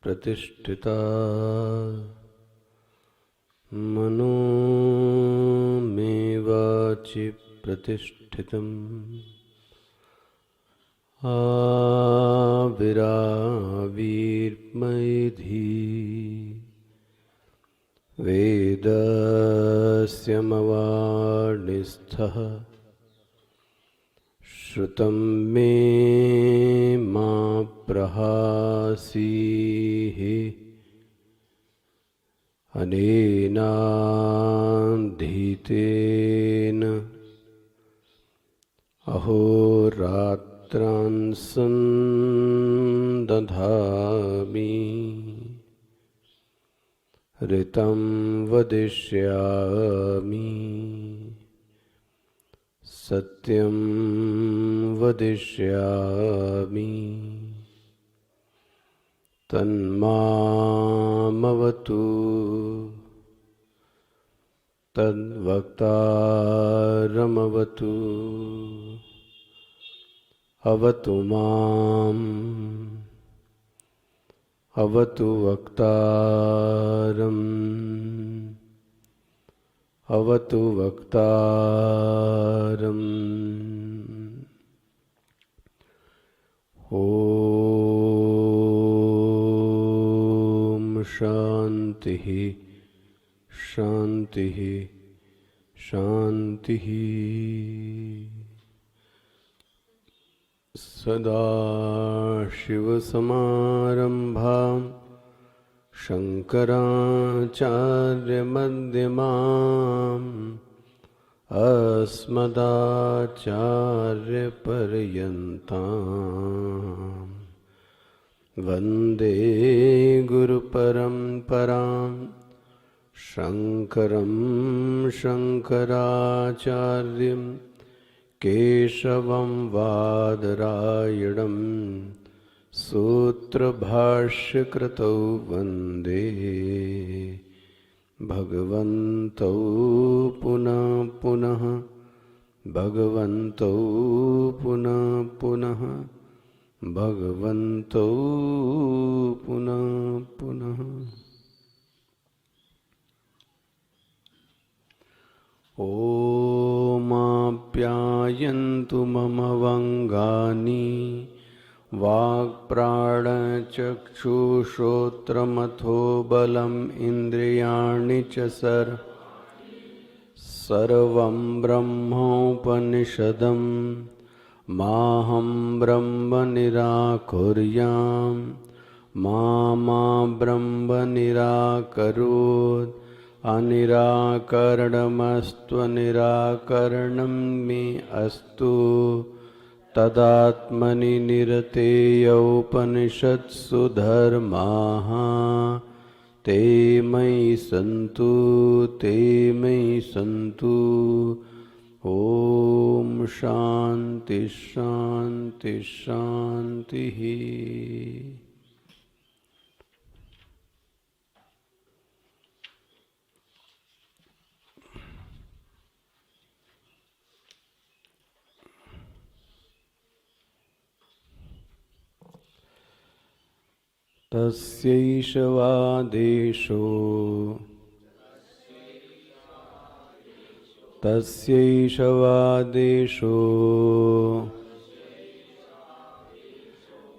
प्रतिष्ठिता मनो मे वाचि प्रतिष्ठितम् आविरावीर्मैधी वेदस्य मवाणिस्थः श्रुतं मे मा प्रहासीः अनेनाधीतेन अहोरात्रान् सन्दधामि ऋतं वदिष्यामि सत्यं वदिष्यामि तन्मामवतु तद्वक्तारमवतु अवतु माम् अवतु वक्तारम् अवतु वक्तारम् ॐ शान्तिः शान्तिः शान्तिः। सदाशिवसमारम्भां शङ्कराचार्यमध्यमाम् अस्मदाचार्यपर्यन्तां वन्दे गुरुपरम्परां शङ्करं शङ्कराचार्यं केशवं वादरायणं सूत्रभाष्यकृतौ वन्दे भगवन्तौ पुनः पुनः भगवन्तौ पुनः पुनः भगवन्तौ पुनः पुनः। ओमाप्यायन्तु मम वङ्गानि वाक्प्राणचक्षुश्रोत्रमथो बलम् इन्द्रियाणि च सर्वं ब्रह्मोपनिषदं माहं ब्रह्म निराकुर्यां मा ब्रह्म निराकरोत् अनिराकरणमस्त्वनिराकरणं मे अस्तु तदात्मनि निरतेयोपनिषत्सु धर्माः ते मयि सन्तु ते मयि सन्तु। ॐ शान्ति शान्ति शान्तिः। तस्यैष वादेशो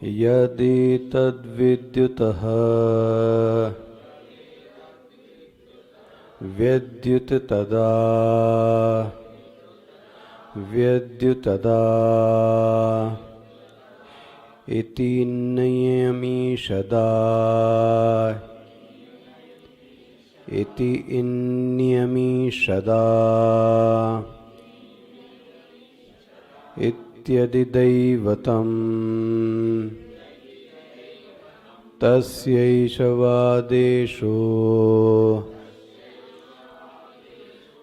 यदेतद्विद्युतः व्यद्युत तदा व्यद्युतदा इति नियमीषदा इति इन्यमीषदा इत्यदि दैवतम् तस्यैष वादेशो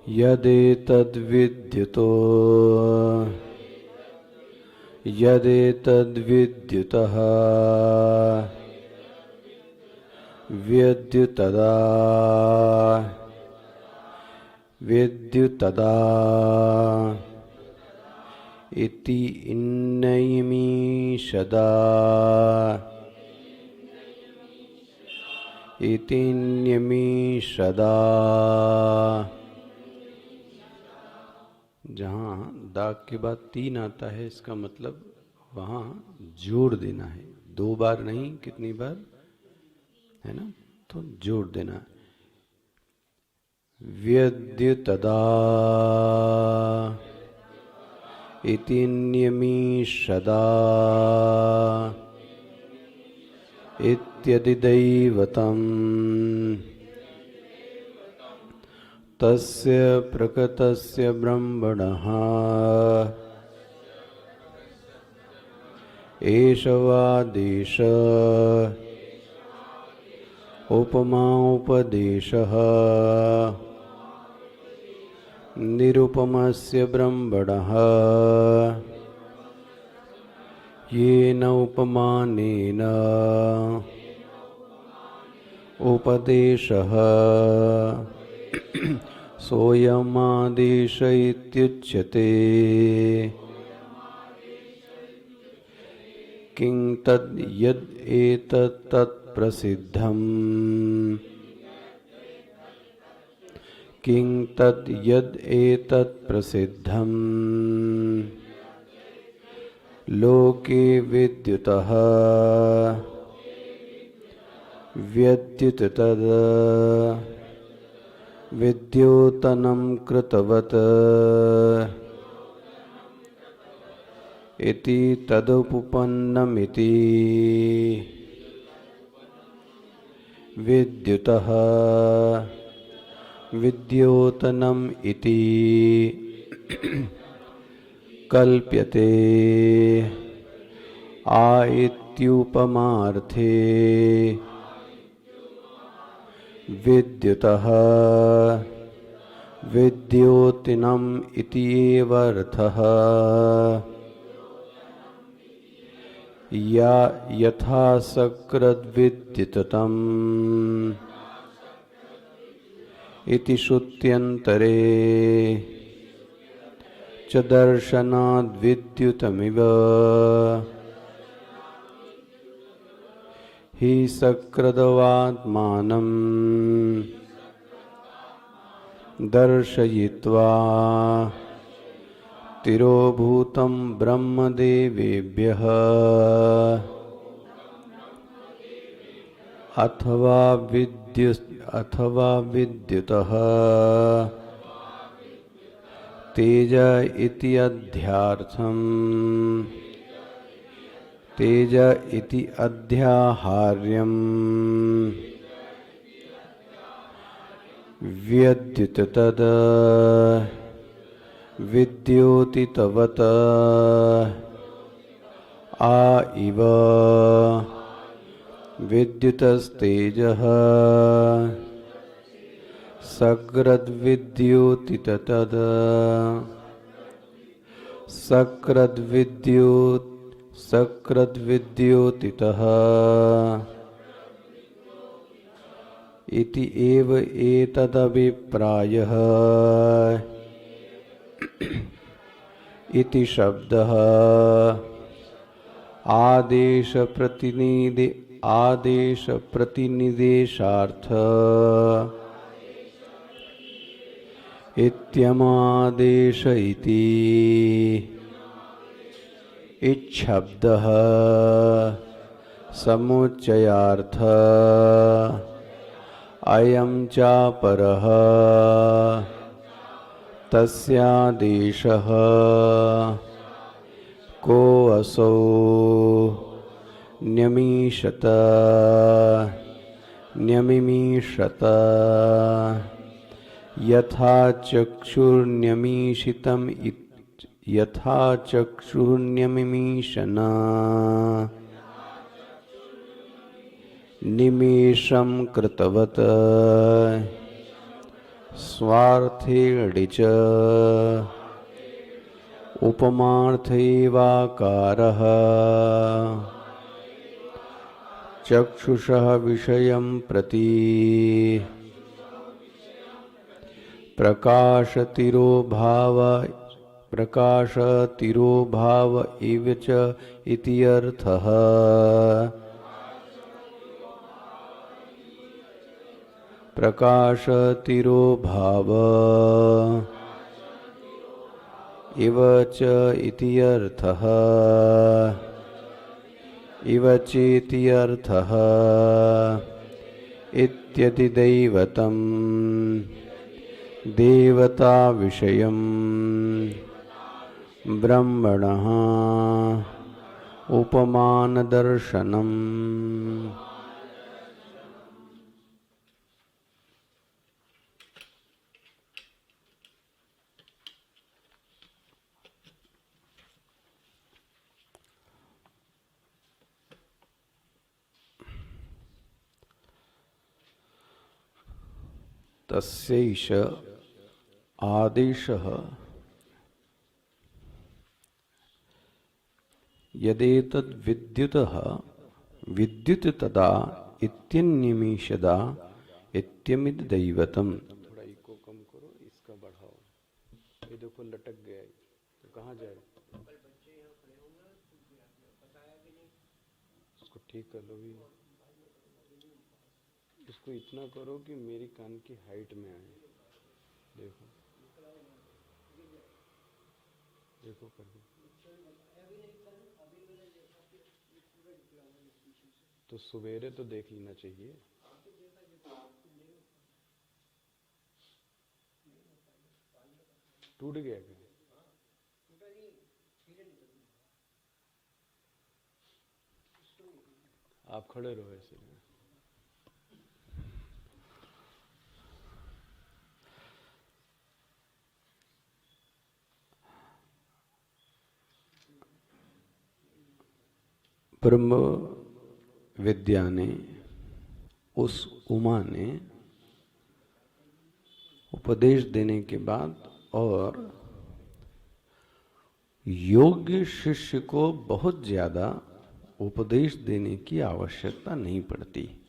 यदेतद्विद्युतो यदेतद्विद्युतः व्यद्युतदा विद्युतदा इति इन्नयमीषदा इति न्यमीषदा। जहाँ दाग के बाद 3 आता है, इसका मतलब वहाँ जोड़ देना है। 2 बार नहीं, कितनी बार है ना, तो जोड़ देना। व्यद्युतदा इति न्यमीषदा इत्यदि दैवतम् तस्य प्रकृतस्य ब्रह्मणः एष वादेश उपमापदेशः निरुपमस्य ब्रह्मणः येन उपमानेन उपदेशः सोऽयमादेश इत्युच्यते। किं तद् यद् एतत् तत्प्रसिद्धम् किं तद् यद् एतत् प्रसिद्धम् लोके विद्युतः व्यद्युत तद् विद्योतनं कृतवत् इति तदुपपन्नमिति विद्युतः विद्योतनम् इति कल्प्यते इत्युपमार्थे विद्युतः विद्योतिनम् इति एव अर्थः। या यथा सकृद्विद्युतम् इति श्रुत्यन्तरे च दर्शनाद्विद्युतमिव हि सकृदवात्मानं दर्शयित्वा तिरोभूतं ब्रह्मदेवेभ्यः अथवा विद्युतः तेज इति अध्यार्थम् तेज इति अध्याहार्यम् व्यद्युत तद विद्योति तवत इव विद्युतस्तेजः सकृद्विद्योति तद सकृद्विद्योतितः इति एव एतदभिप्रायः। इति शब्दः आदेशप्रतिनिदेशार्थ इत्यमादेश इति। इच्छब्दः समुच्चयार्थ अयं चापरः तस्यादेशः को असौ न्यमीषत न्यमिमीषत यथा चक्षुर्न्यमीषितम् यथा चक्षुर्न्यमिमीषन् निमेषं कृतवत् स्वार्थेऽडिच उपमार्थैवाकारः चक्षुषः विषयं प्रति प्रकाशतिरोभाव एव च इति अर्थः। प्रकाशतिरोभाव इव च इति अर्थः। इव चेति अर्थः इत्यति दैवतं देवता विषयं ब्रह्मणः उपमानदर्शनम्। तस्यैष आदेशः यदेतद् विद्युतः विद्युत तदा इत्यन्यमीषदा इत्यमिद दैवतम्। थोड़ा इको कम करो, इसका बढ़ाओ। ये देखो लटक गया है, तो कहाँ जाए? उसको ठीक कर लो भी। इसको इतना करो कि मेरी कान की हाइट में आए। देखो देखो कर दो। तो सवेरे तो देख लेना चाहिए। टूट गया क्या? आप खड़े रहो ऐसे। ब्रह्म विद्या ने, उस उमा ने उपदेश देने के बाद और योग्य शिष्य को बहुत ज्यादा उपदेश देने की आवश्यकता नहीं पड़ती।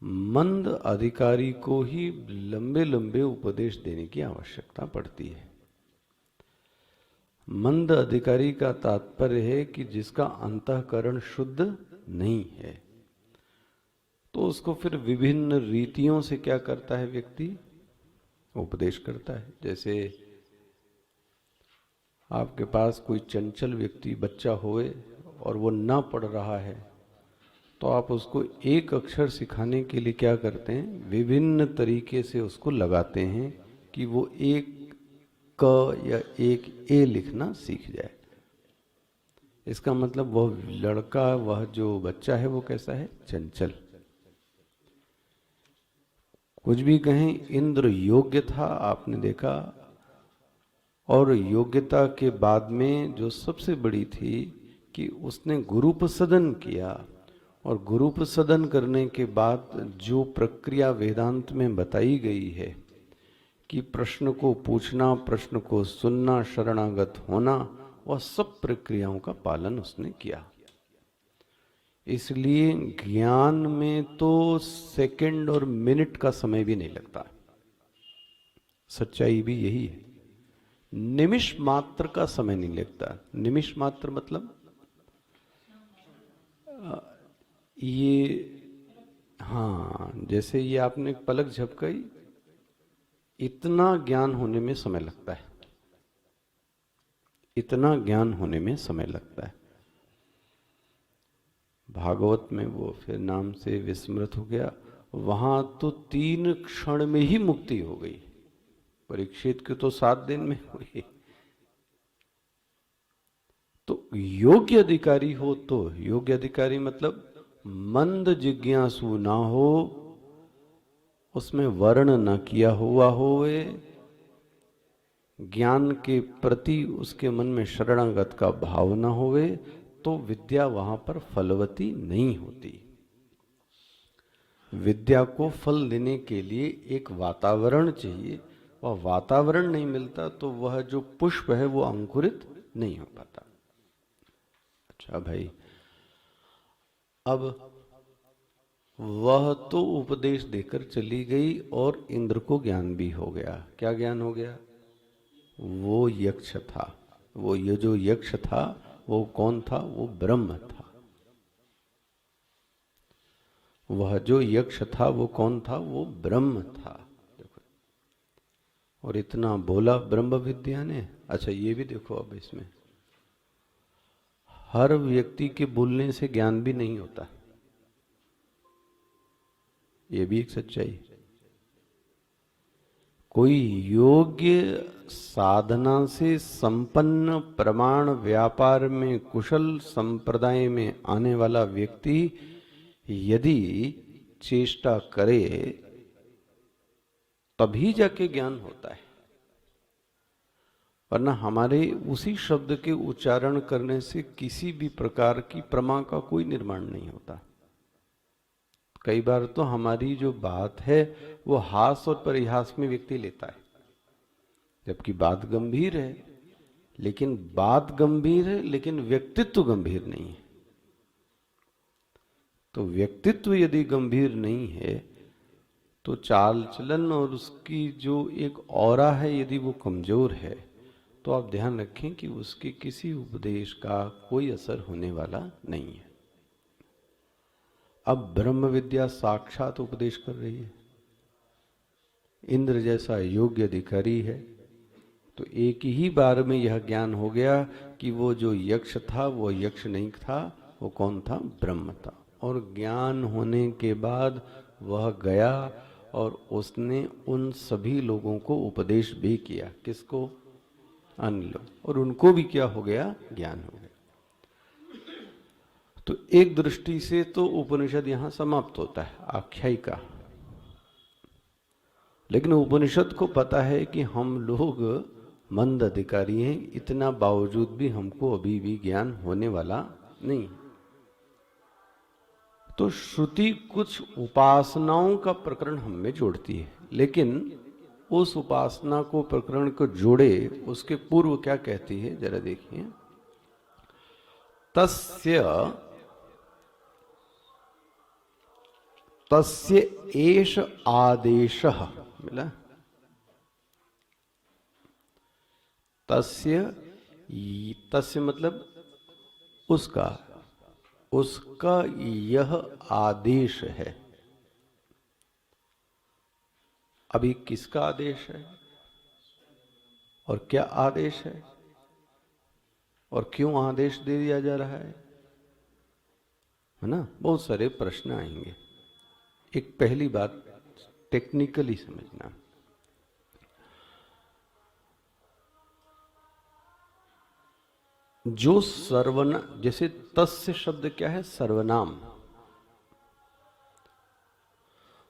मंद अधिकारी को ही लंबे लंबे उपदेश देने की आवश्यकता पड़ती है। मंद अधिकारी का तात्पर्य है कि जिसका अंतःकरण शुद्ध नहीं है। तो उसको फिर विभिन्न रीतियों से क्या करता है व्यक्ति? उपदेश करता है। जैसे आपके पास कोई चंचल व्यक्ति बच्चा होए और वो ना पढ़ रहा है, तो आप उसको एक अक्षर सिखाने के लिए क्या करते हैं? विभिन्न तरीके से उसको लगाते हैं कि वो एक क या एक ए लिखना सीख जाए। इसका मतलब वह लड़का, वह जो बच्चा है वो कैसा है? चंचल। कुछ भी कहें, इंद्र योग्य था, आपने देखा, और योग्यता के बाद में जो सबसे बड़ी थी कि उसने गुरुपसदन किया। और गुरुपसदन करने के बाद जो प्रक्रिया वेदांत में बताई गई है कि प्रश्न को पूछना, प्रश्न को सुनना, शरणागत होना, वह सब प्रक्रियाओं का पालन उसने किया। इसलिए ज्ञान में तो सेकंड और मिनट का समय भी नहीं लगता। सच्चाई भी यही है। निमिष मात्र का समय नहीं लगता। निमिष मात्र मतलब ये, हाँ, जैसे ये आपने पलक झपकाई, इतना ज्ञान होने में समय लगता है। इतना ज्ञान होने में समय लगता है। भागवत में वो फिर नाम से विस्मृत हो गया। वहां तो 3 क्षण में ही मुक्ति हो गई। परीक्षित की तो 7 दिन में हुई। तो योग्य अधिकारी हो, तो योग्य अधिकारी मतलब मंद जिज्ञासु ना हो, उसमें वर्ण न किया हुआ होवे, ज्ञान के प्रति उसके मन में शरणागत का भाव न होवे, तो विद्या वहां पर फलवती नहीं होती। विद्या को फल देने के लिए एक वातावरण चाहिए, वह वातावरण नहीं मिलता तो वह जो पुष्प है वो अंकुरित नहीं हो पाता। अच्छा भाई, अब वह तो उपदेश देकर चली गई और इंद्र को ज्ञान भी हो गया। क्या ज्ञान हो गया? वो यक्ष था। वो ये जो यक्ष था वो कौन था? वो ब्रह्म था। वह जो यक्ष था वो कौन था? वो ब्रह्म था। देखो, और इतना बोला ब्रह्म विद्या ने। अच्छा ये भी देखो, अब इसमें हर व्यक्ति के बोलने से ज्ञान भी नहीं होता, ये भी एक सच्चाई। कोई योग्य साधना से संपन्न, प्रमाण व्यापार में कुशल, संप्रदाय में आने वाला व्यक्ति यदि चेष्टा करे तभी जाके ज्ञान होता है, वरना हमारे उसी शब्द के उच्चारण करने से किसी भी प्रकार की प्रमा का कोई निर्माण नहीं होता। कई बार तो हमारी जो बात है वो हास और परिहास में व्यक्ति लेता है, जबकि बात गंभीर है। लेकिन बात गंभीर है, लेकिन व्यक्तित्व गंभीर नहीं है। तो व्यक्तित्व यदि गंभीर नहीं है तो चाल चलन और उसकी जो एक ऑरा है यदि वो कमजोर है, तो आप ध्यान रखें कि उसके किसी उपदेश का कोई असर होने वाला नहीं है। अब ब्रह्म विद्या साक्षात उपदेश कर रही है। इंद्र जैसा योग्य अधिकारी है, तो एक ही बार में यह ज्ञान हो गया कि वो जो यक्ष था वो यक्ष नहीं था, वो कौन था? ब्रह्म था। और ज्ञान होने के बाद वह गया और उसने उन सभी लोगों को उपदेश भी किया। किसको? अन्य लोग। और उनको भी क्या हो गया? ज्ञान हो गया। तो एक दृष्टि से तो उपनिषद यहां समाप्त होता है, आख्यायिका। लेकिन उपनिषद को पता है कि हम लोग मंद अधिकारी हैं, इतना बावजूद भी हमको अभी भी ज्ञान होने वाला नहीं। तो श्रुति कुछ उपासनाओं का प्रकरण हम में जोड़ती है, लेकिन उस उपासना को, प्रकरण को जोड़े उसके पूर्व क्या कहती है जरा देखिए। तस्य तस्य एष आदेशः, मिला? तस्य, तस्य मतलब उसका, उसका यह आदेश है। अभी किसका आदेश है और क्या आदेश है और क्यों आदेश दे दिया जा रहा है ना? बहुत सारे प्रश्न आएंगे। एक पहली बात टेक्निकली समझना, जो सर्वनाम, जैसे तस्य शब्द क्या है? सर्वनाम।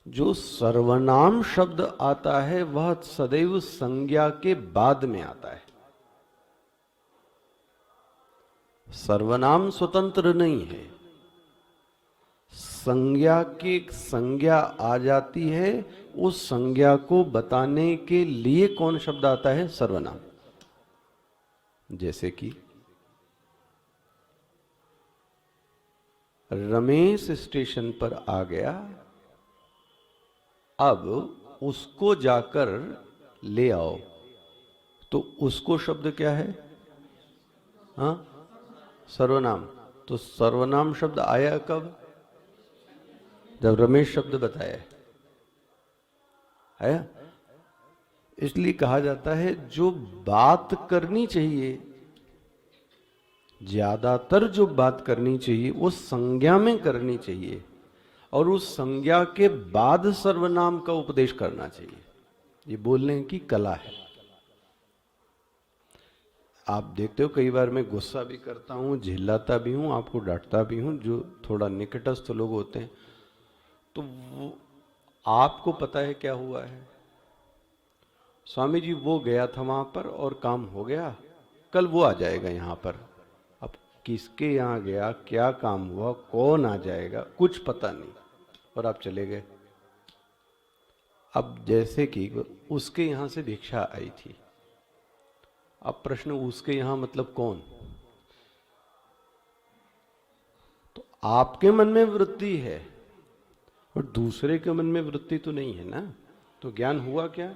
जो सर्वनाम शब्द आता है वह सदैव संज्ञा के बाद में आता है। सर्वनाम स्वतंत्र नहीं है, संज्ञा की संज्ञा आ जाती है, उस संज्ञा को बताने के लिए कौन शब्द आता है? सर्वनाम। जैसे कि रमेश स्टेशन पर आ गया, अब उसको जाकर ले आओ, तो उसको शब्द क्या है? हाँ, सर्वनाम। तो सर्वनाम शब्द आया कब? जब रमेश शब्द बताया है। इसलिए कहा जाता है जो बात करनी चाहिए ज्यादातर जो बात करनी चाहिए वो संज्ञा में करनी चाहिए, और उस संज्ञा के बाद सर्वनाम का उपदेश करना चाहिए। ये बोलने की कला है। आप देखते हो कई बार मैं गुस्सा भी करता हूँ, झिल्लाता भी हूँ, आपको डांटता भी हूँ, जो थोड़ा निकटस्थ लोग होते हैं, तो वो आपको पता है क्या हुआ है, स्वामी जी वो गया था वहां पर और काम हो गया, कल वो आ जाएगा यहाँ पर। अब किसके यहाँ गया, क्या काम हुआ, कौन आ जाएगा, कुछ पता नहीं, और आप चले गए। अब जैसे कि उसके यहाँ से भिक्षा आई थी, अब प्रश्न उसके यहां मतलब कौन? तो आपके मन में वृत्ति है और दूसरे के मन में वृत्ति तो नहीं है ना, तो ज्ञान हुआ क्या?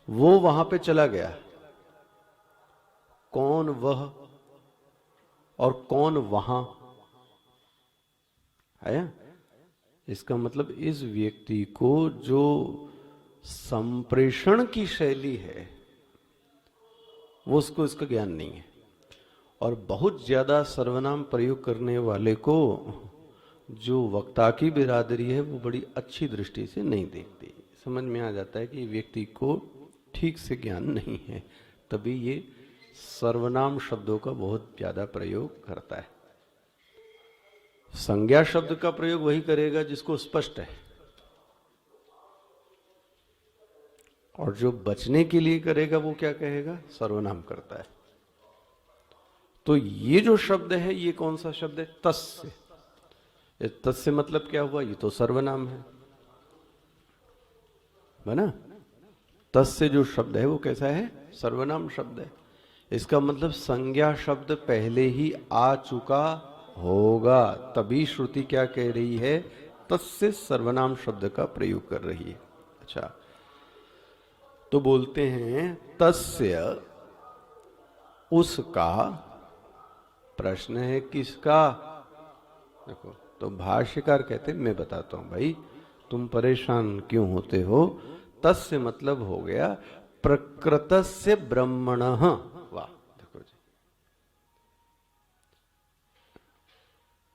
वो वहां पे चला गया, कौन वह और कौन वहां है? इसका मतलब इस व्यक्ति को जो संप्रेषण की शैली है वो उसको इसका ज्ञान नहीं है। और बहुत ज्यादा सर्वनाम प्रयोग करने वाले को जो वक्ता की बिरादरी है वो बड़ी अच्छी दृष्टि से नहीं देखती, समझ में आ जाता है कि व्यक्ति को ठीक से ज्ञान नहीं है, तभी ये सर्वनाम शब्दों का बहुत ज्यादा प्रयोग करता है। संज्ञा शब्द का प्रयोग वही करेगा जिसको स्पष्ट है, और जो बचने के लिए करेगा वो क्या कहेगा, सर्वनाम करता है। तो ये जो शब्द है ये कौन सा शब्द है? तस्य। ये तस्य मतलब क्या हुआ, ये तो सर्वनाम है ना। तस्य जो शब्द है वो कैसा है, सर्वनाम शब्द है। इसका मतलब संज्ञा शब्द पहले ही आ चुका होगा, तभी श्रुति क्या कह रही है, तस्य सर्वनाम शब्द का प्रयोग कर रही है। अच्छा, तो बोलते हैं तस्य, उसका, प्रश्न है किसका? देखो, तो भाष्यकार कहते हैं मैं बताता हूं भाई, तुम परेशान क्यों होते हो। तस्य मतलब हो गया प्रकृतस्य ब्रह्मणः। वाह, देखो जी,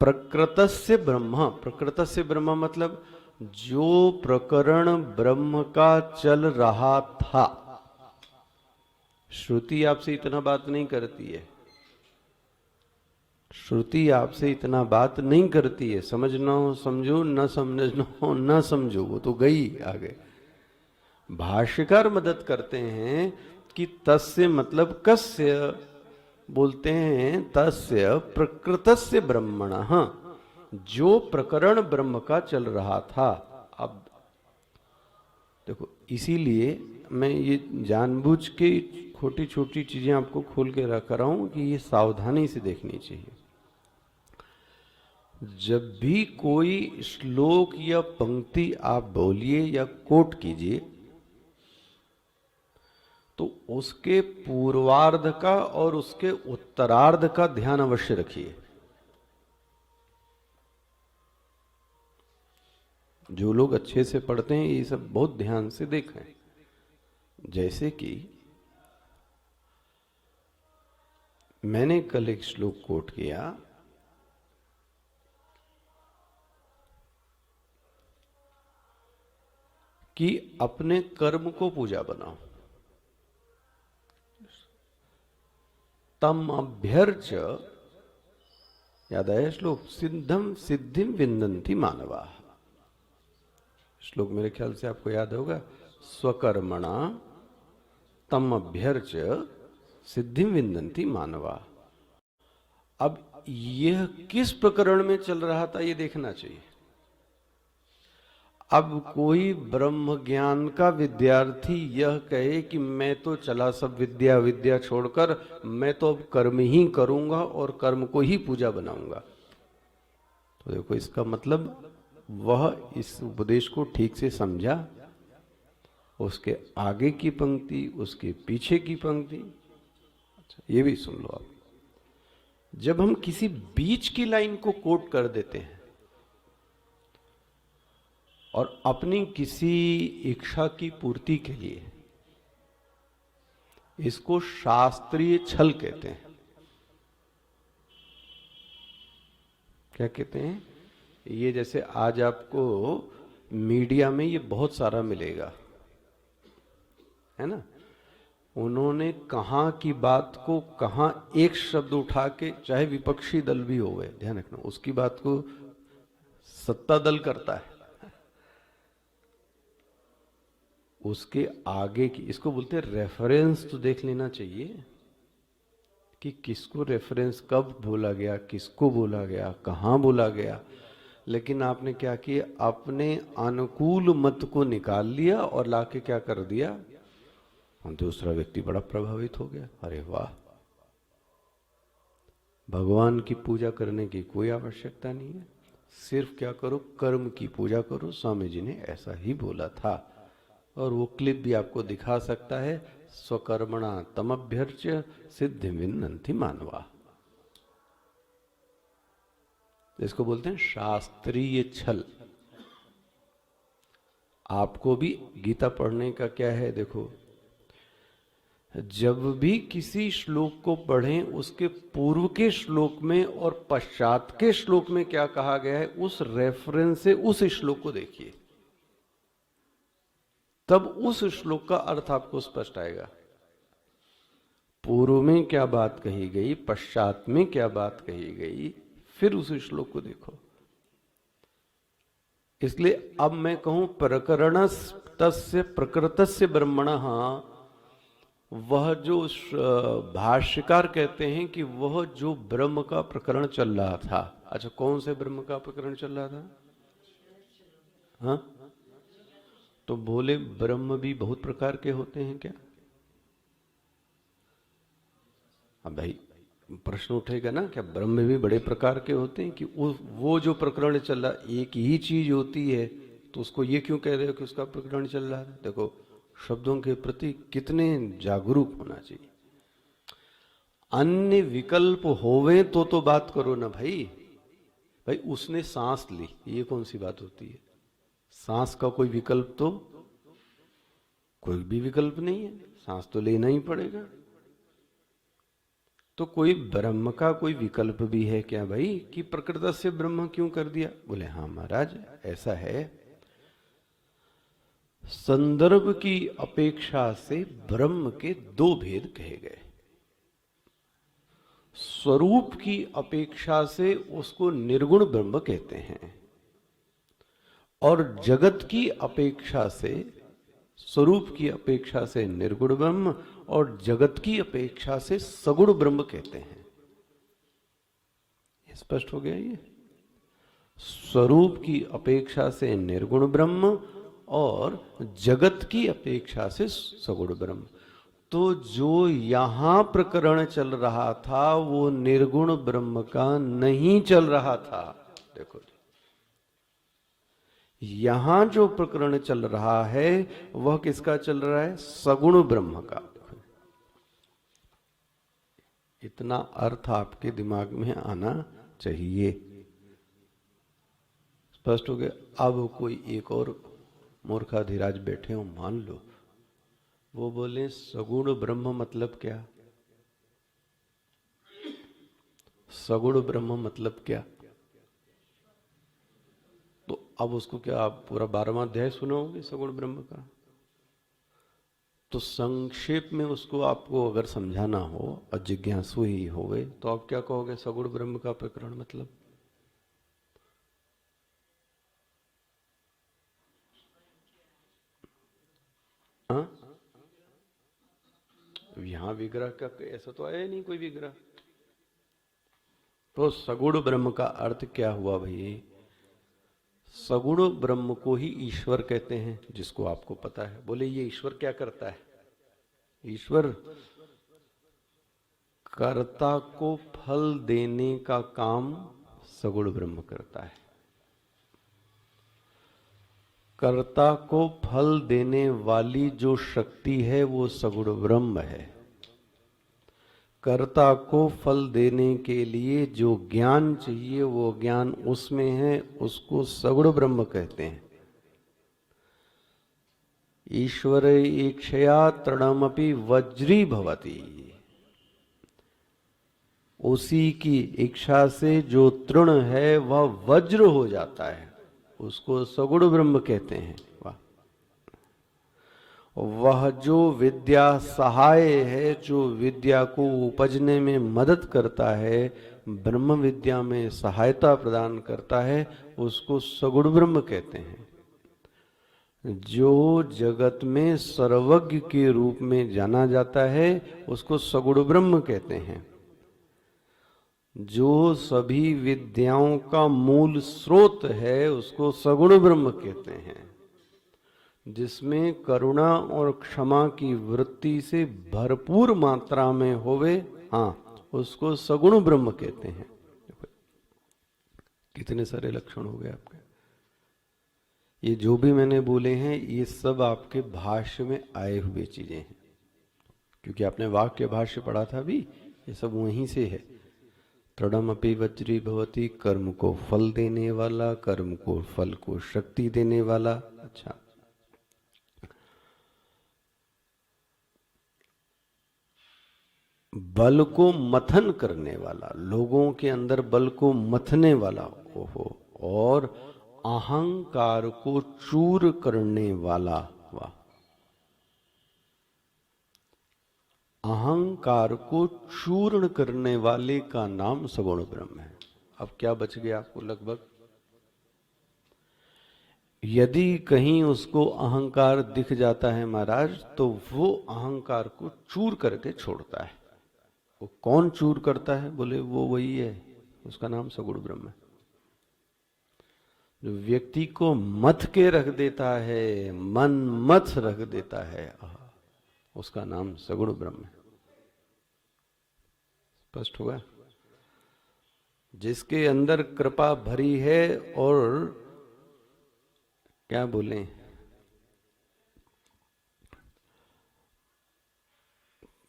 प्रकृतस्य ब्रह्म, प्रकृतस्य ब्रह्म मतलब जो प्रकरण ब्रह्म का चल रहा था। श्रुति आपसे इतना बात नहीं करती है, श्रुति आपसे इतना बात नहीं करती है, समझना हो समझो, न समझना हो न समझो, वो तो गई आगे। भाष्यकार मदद करते हैं कि तस्य मतलब कस्य, बोलते हैं तस्य प्रकृतस्य ब्रह्मणः, जो प्रकरण ब्रह्म का चल रहा था। अब देखो, इसीलिए मैं ये जानबूझ के छोटी छोटी चीजें आपको खोल के रख रहा हूं कि ये सावधानी से देखनी चाहिए। जब भी कोई श्लोक या पंक्ति आप बोलिए या कोट कीजिए, तो उसके पूर्वार्ध का और उसके उत्तरार्ध का ध्यान अवश्य रखिए। जो लोग अच्छे से पढ़ते हैं ये सब बहुत ध्यान से देखें। जैसे कि मैंने कल एक श्लोक कोट किया कि अपने कर्म को पूजा बनाओ, तम अभ्यर्च, याद आया श्लोक, सिद्धम सिद्धिम विन्दन्ति मानवा। श्लोक मेरे ख्याल से आपको याद होगा, स्वकर्मणा तम अभ्यर्च सिद्धिम विन्दन्ति मानवा। अब यह किस प्रकरण में चल रहा था ये देखना चाहिए। अब कोई ब्रह्म ज्ञान का विद्यार्थी यह कहे कि मैं तो चला सब विद्या विद्या छोड़कर, मैं तो अब कर्म ही करूंगा और कर्म को ही पूजा बनाऊंगा, तो देखो इसका मतलब वह इस उपदेश को ठीक से समझा, उसके आगे की पंक्ति, उसके पीछे की पंक्ति। अच्छा, ये भी सुन लो आप, जब हम किसी बीच की लाइन को कोट कर देते हैं और अपनी किसी इच्छा की पूर्ति के लिए इसको शास्त्रीय छल कहते हैं। क्या कहते हैं? ये जैसे आज आपको मीडिया में ये बहुत सारा मिलेगा, है ना। उन्होंने कहां की बात को कहां एक शब्द उठा के, चाहे विपक्षी दल भी हो गए, ध्यान रखना, उसकी बात को सत्ता दल करता है, उसके आगे की, इसको बोलते हैं रेफरेंस। तो देख लेना चाहिए कि किसको रेफरेंस, कब बोला गया, किसको बोला गया, कहां बोला गया। लेकिन आपने क्या किया, अपने अनुकूल मत को निकाल लिया और लाके क्या कर दिया, दूसरा व्यक्ति बड़ा प्रभावित हो गया। अरे वाह, भगवान की पूजा करने की कोई आवश्यकता नहीं है, सिर्फ क्या करो, कर्म की पूजा करो, स्वामी जी ने ऐसा ही बोला था। और वो क्लिप भी आपको दिखा सकता है, स्वकर्मणा तमभ्यर्च्य सिद्धि विन्नन्ति मानवा। इसको बोलते हैं शास्त्रीय छल। आपको भी गीता पढ़ने का क्या है, देखो, जब भी किसी श्लोक को पढ़ें, उसके पूर्व के श्लोक में और पश्चात के श्लोक में क्या कहा गया है, उस रेफरेंस से उस श्लोक को देखिए, तब उस श्लोक का अर्थ आपको स्पष्ट आएगा। पूर्व में क्या बात कही गई, पश्चात में क्या बात कही गई, फिर उस श्लोक को देखो। इसलिए अब मैं कहूं प्रकरणस्तस्य प्रकृतस्य ब्रह्मणः, वह जो भाष्यकार कहते हैं कि वह जो ब्रह्म का प्रकरण चल रहा था। अच्छा, कौन से ब्रह्म का प्रकरण चल रहा था? हाँ, तो बोले ब्रह्म भी बहुत प्रकार के होते हैं क्या? अब भाई प्रश्न उठेगा ना, क्या ब्रह्म भी बड़े प्रकार के होते हैं? कि वो जो प्रकरण चल रहा, एक ही चीज होती है, तो उसको ये क्यों कह रहे हो कि उसका प्रकरण चल रहा है? देखो, शब्दों के प्रति कितने जागरूक होना चाहिए। अन्य विकल्प होवे तो बात करो ना भाई। भाई उसने सांस ली, ये कौन सी बात होती है? सांस का कोई विकल्प तो, कोई भी विकल्प नहीं है, सांस तो लेना ही पड़ेगा। तो कोई ब्रह्म का कोई विकल्प भी है क्या भाई, कि प्रकृति से ब्रह्म क्यों कर दिया? बोले हाँ महाराज, ऐसा है, संदर्भ की अपेक्षा से ब्रह्म के दो भेद कहे गए। स्वरूप की अपेक्षा से उसको निर्गुण ब्रह्म कहते हैं, और जगत की अपेक्षा से, स्वरूप की अपेक्षा से निर्गुण ब्रह्म, और जगत की अपेक्षा से सगुण ब्रह्म कहते हैं। ये स्पष्ट हो गया। ये स्वरूप की अपेक्षा से निर्गुण ब्रह्म और जगत की अपेक्षा से सगुण ब्रह्म। तो जो यहां प्रकरण चल रहा था वो निर्गुण ब्रह्म का नहीं चल रहा था। देखो, यहां जो प्रकरण चल रहा है वह किसका चल रहा है? सगुण ब्रह्म का। इतना अर्थ आपके दिमाग में आना चाहिए। स्पष्ट हो गया। अब कोई एक और मूर्खाधिराज बैठे हो, मान लो, वो बोले सगुण ब्रह्म मतलब क्या? सगुण ब्रह्म मतलब क्या? तो अब उसको क्या आप पूरा 12वां अध्याय सुनोगे सगुण ब्रह्म का? तो संक्षेप में उसको आपको अगर समझाना हो और जिज्ञासु ही होवे तो आप क्या कहोगे सगुण ब्रह्म का प्रकरण मतलब? हाँ, यहां विग्रह का ऐसा तो आया नहीं कोई विग्रह। तो सगुण ब्रह्म का अर्थ क्या हुआ भाई? सगुण ब्रह्म को ही ईश्वर कहते हैं, जिसको आपको पता है। बोले ये ईश्वर क्या करता है? ईश्वर कर्ता को फल देने का काम सगुण ब्रह्म करता है। कर्ता को फल देने वाली जो शक्ति है वो सगुण ब्रह्म है। कर्ता को फल देने के लिए जो ज्ञान चाहिए वो ज्ञान उसमें है, उसको सगुण ब्रह्म कहते हैं। ईश्वर इच्छया तृणमपि वज्री भवति। उसी की इच्छा से जो तृण है वह वज्र हो जाता है, उसको सगुण ब्रह्म कहते हैं। वाह। वह जो विद्या सहाय है, जो विद्या को उपजने में मदद करता है, ब्रह्म विद्या में सहायता प्रदान करता है, उसको सगुण ब्रह्म कहते हैं। जो जगत में सर्वज्ञ के रूप में जाना जाता है उसको सगुण ब्रह्म कहते हैं। जो सभी विद्याओं का मूल स्रोत है उसको सगुण ब्रह्म कहते हैं। जिसमें करुणा और क्षमा की वृत्ति से भरपूर मात्रा में होवे, हाँ, उसको सगुण ब्रह्म कहते हैं। कितने सारे लक्षण हो गए आपके। ये जो भी मैंने बोले हैं ये सब आपके भाष्य में आए हुए चीजें हैं, क्योंकि आपने वाक्य भाष्य पढ़ा था भी, ये सब वहीं से है। तृणमपि वज्री भवति, कर्म को फल देने वाला, कर्म को फल को शक्ति देने वाला। अच्छा, बल को मथन करने वाला, लोगों के अंदर बल को मथने वाला, ओहो, और अहंकार को चूर करने वाला। वाह। अहंकार को चूर्ण करने वाले का नाम सगुण ब्रह्म है। अब क्या बच गया आपको लगभग। यदि कहीं उसको अहंकार दिख जाता है महाराज, तो वो अहंकार को चूर करके छोड़ता है। वो कौन चूर करता है, बोले वो वही है, उसका नाम सगुण ब्रह्म है। जो व्यक्ति को मथ के रख देता है, मन मथ रख देता है, उसका नाम सगुण ब्रह्म है। स्पष्ट हुआ। जिसके अंदर कृपा भरी है, और क्या बोलें,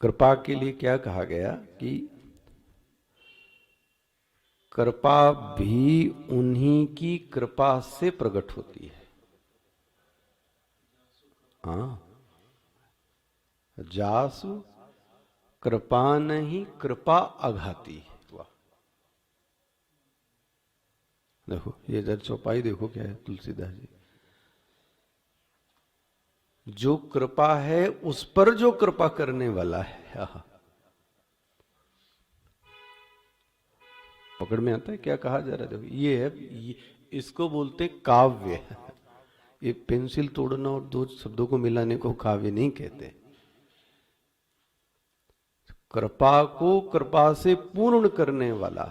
कृपा के लिए क्या कहा गया कि कृपा भी उन्हीं की कृपा से प्रकट होती है। हाँ, जासु कृपा नहीं कृपा अघाती। वाह। देखो ये इधर चौपाई देखो क्या है तुलसीदास जी। जो कृपा है उस पर जो कृपा करने वाला है, पकड़ में आता है क्या कहा जा रहा है। देखो ये है, इसको बोलते काव्य। ये पेंसिल तोड़ना और दो शब्दों को मिलाने को काव्य नहीं कहते। कृपा को कृपा से पूर्ण करने वाला।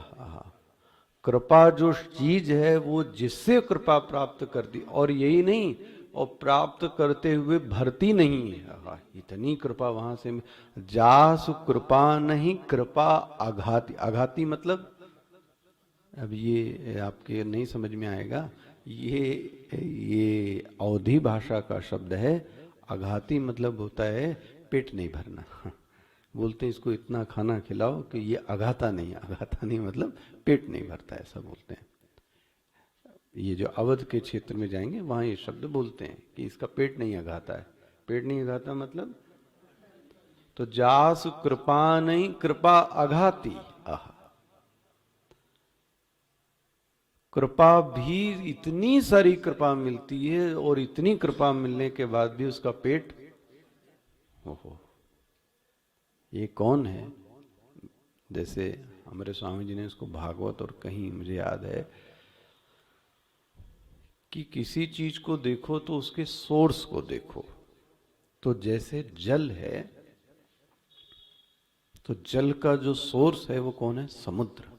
कृपा जो चीज है वो जिससे कृपा प्राप्त करती, और यही नहीं, और प्राप्त करते हुए भरती नहीं है। इतनी कृपा वहां से। जासु कृपा नहीं कृपा आघाती। आघाती मतलब, अब ये आपके नहीं समझ में आएगा, ये अवधी भाषा का शब्द है। आघाती मतलब होता है पेट नहीं भरना। बोलते हैं इसको इतना खाना खिलाओ कि ये अघाता नहीं। अघाता नहीं मतलब पेट नहीं भरता, ऐसा बोलते हैं। ये जो अवध के क्षेत्र में जाएंगे वहां ये शब्द बोलते हैं कि इसका पेट नहीं अघाता है। पेट नहीं अघाता मतलब, तो जास कृपा नहीं कृपा अघाती। कृपा भी इतनी सारी कृपा मिलती है, और इतनी कृपा मिलने के बाद भी उसका पेट, ओहो, ये कौन है। जैसे हमारे स्वामी जी ने इसको भागवत, और कहीं मुझे याद है कि किसी चीज को देखो तो उसके सोर्स को देखो। तो जैसे जल है, तो जल का जो सोर्स है वो कौन है, समुद्र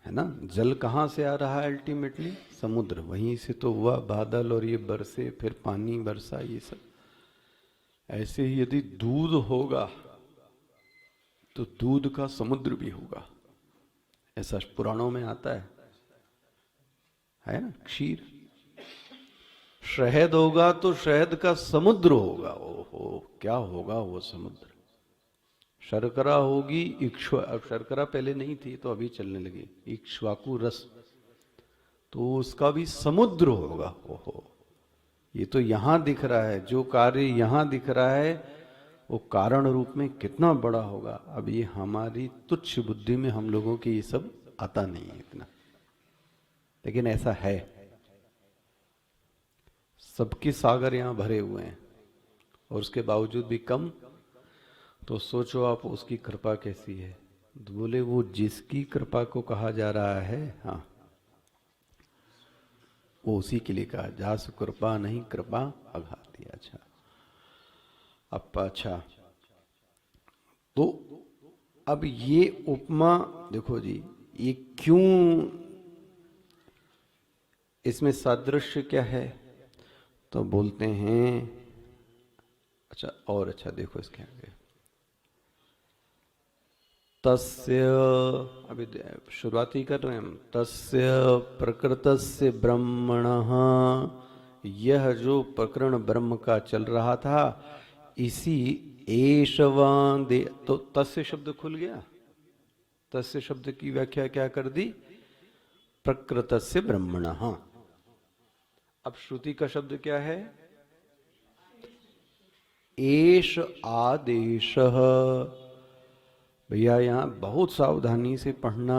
है ना। जल कहां से आ रहा है, अल्टीमेटली समुद्र। वहीं से तो हुआ बादल, और ये बरसे, फिर पानी बरसा, ये सब। ऐसे ही यदि दूध होगा तो दूध का समुद्र भी होगा, ऐसा पुराणों में आता है ना। क्षीर, शहद होगा तो शहद का समुद्र होगा। ओहो, क्या होगा वो समुद्र। शर्करा होगी, अब शर्करा पहले नहीं थी तो अभी चलने लगी, इक्ष्वाकु रस, तो उसका भी समुद्र होगा। ओहो, ये तो यहां दिख रहा है, जो कार्य यहां दिख रहा है वो कारण रूप में कितना बड़ा होगा। अब ये हमारी तुच्छ बुद्धि में हम लोगों की ये सब आता नहीं है इतना, लेकिन ऐसा है। सबके सागर यहां भरे हुए हैं और उसके बावजूद भी कम। तो सोचो आप उसकी कृपा कैसी है। तो बोले वो जिसकी कृपा को कहा जा रहा है, हाँ, वो उसी के लिए कहा, जास कृपा नहीं कृपा अघाती। अच्छा, अब अच्छा, तो अब ये उपमा देखो जी, ये क्यों, इसमें सादृश्य क्या है? तो बोलते हैं, अच्छा और अच्छा देखो इसके आगे, तस्य, अभी शुरुआत ही कर रहे हैं हम, तस्य प्रकृतस्य ब्रह्मणः, यह जो प्रकरण ब्रह्म का चल रहा था, इसी एषवां दे, तो तस्य शब्द खुल गया। तस्य शब्द की व्याख्या क्या कर दी? प्रकृतस्य ब्रह्मणः। अब श्रुति का शब्द क्या है? एष आदेशः। भैया यहाँ बहुत सावधानी से पढ़ना।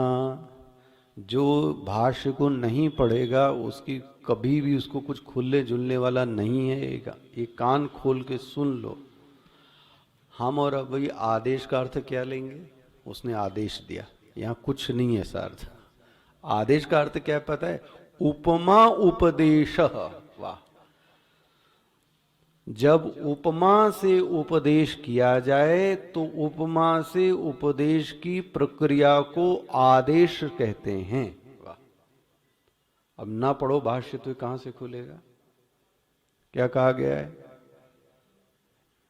जो भाष्य को नहीं पढ़ेगा उसकी कभी भी उसको कुछ खुलने जुलने वाला नहीं है। एक कान खोल के सुन लो। हम और अब वही आदेश का अर्थ क्या लेंगे? उसने आदेश दिया, यहाँ कुछ नहीं है ऐसा अर्थ। आदेश का अर्थ क्या पता है? उपमा उपदेश। वाह! जब उपमा से उपदेश किया जाए तो उपमा से उपदेश की प्रक्रिया को आदेश कहते हैं। वाह! अब ना पढ़ो भाष्य तो कहां से खुलेगा? क्या कहा गया है?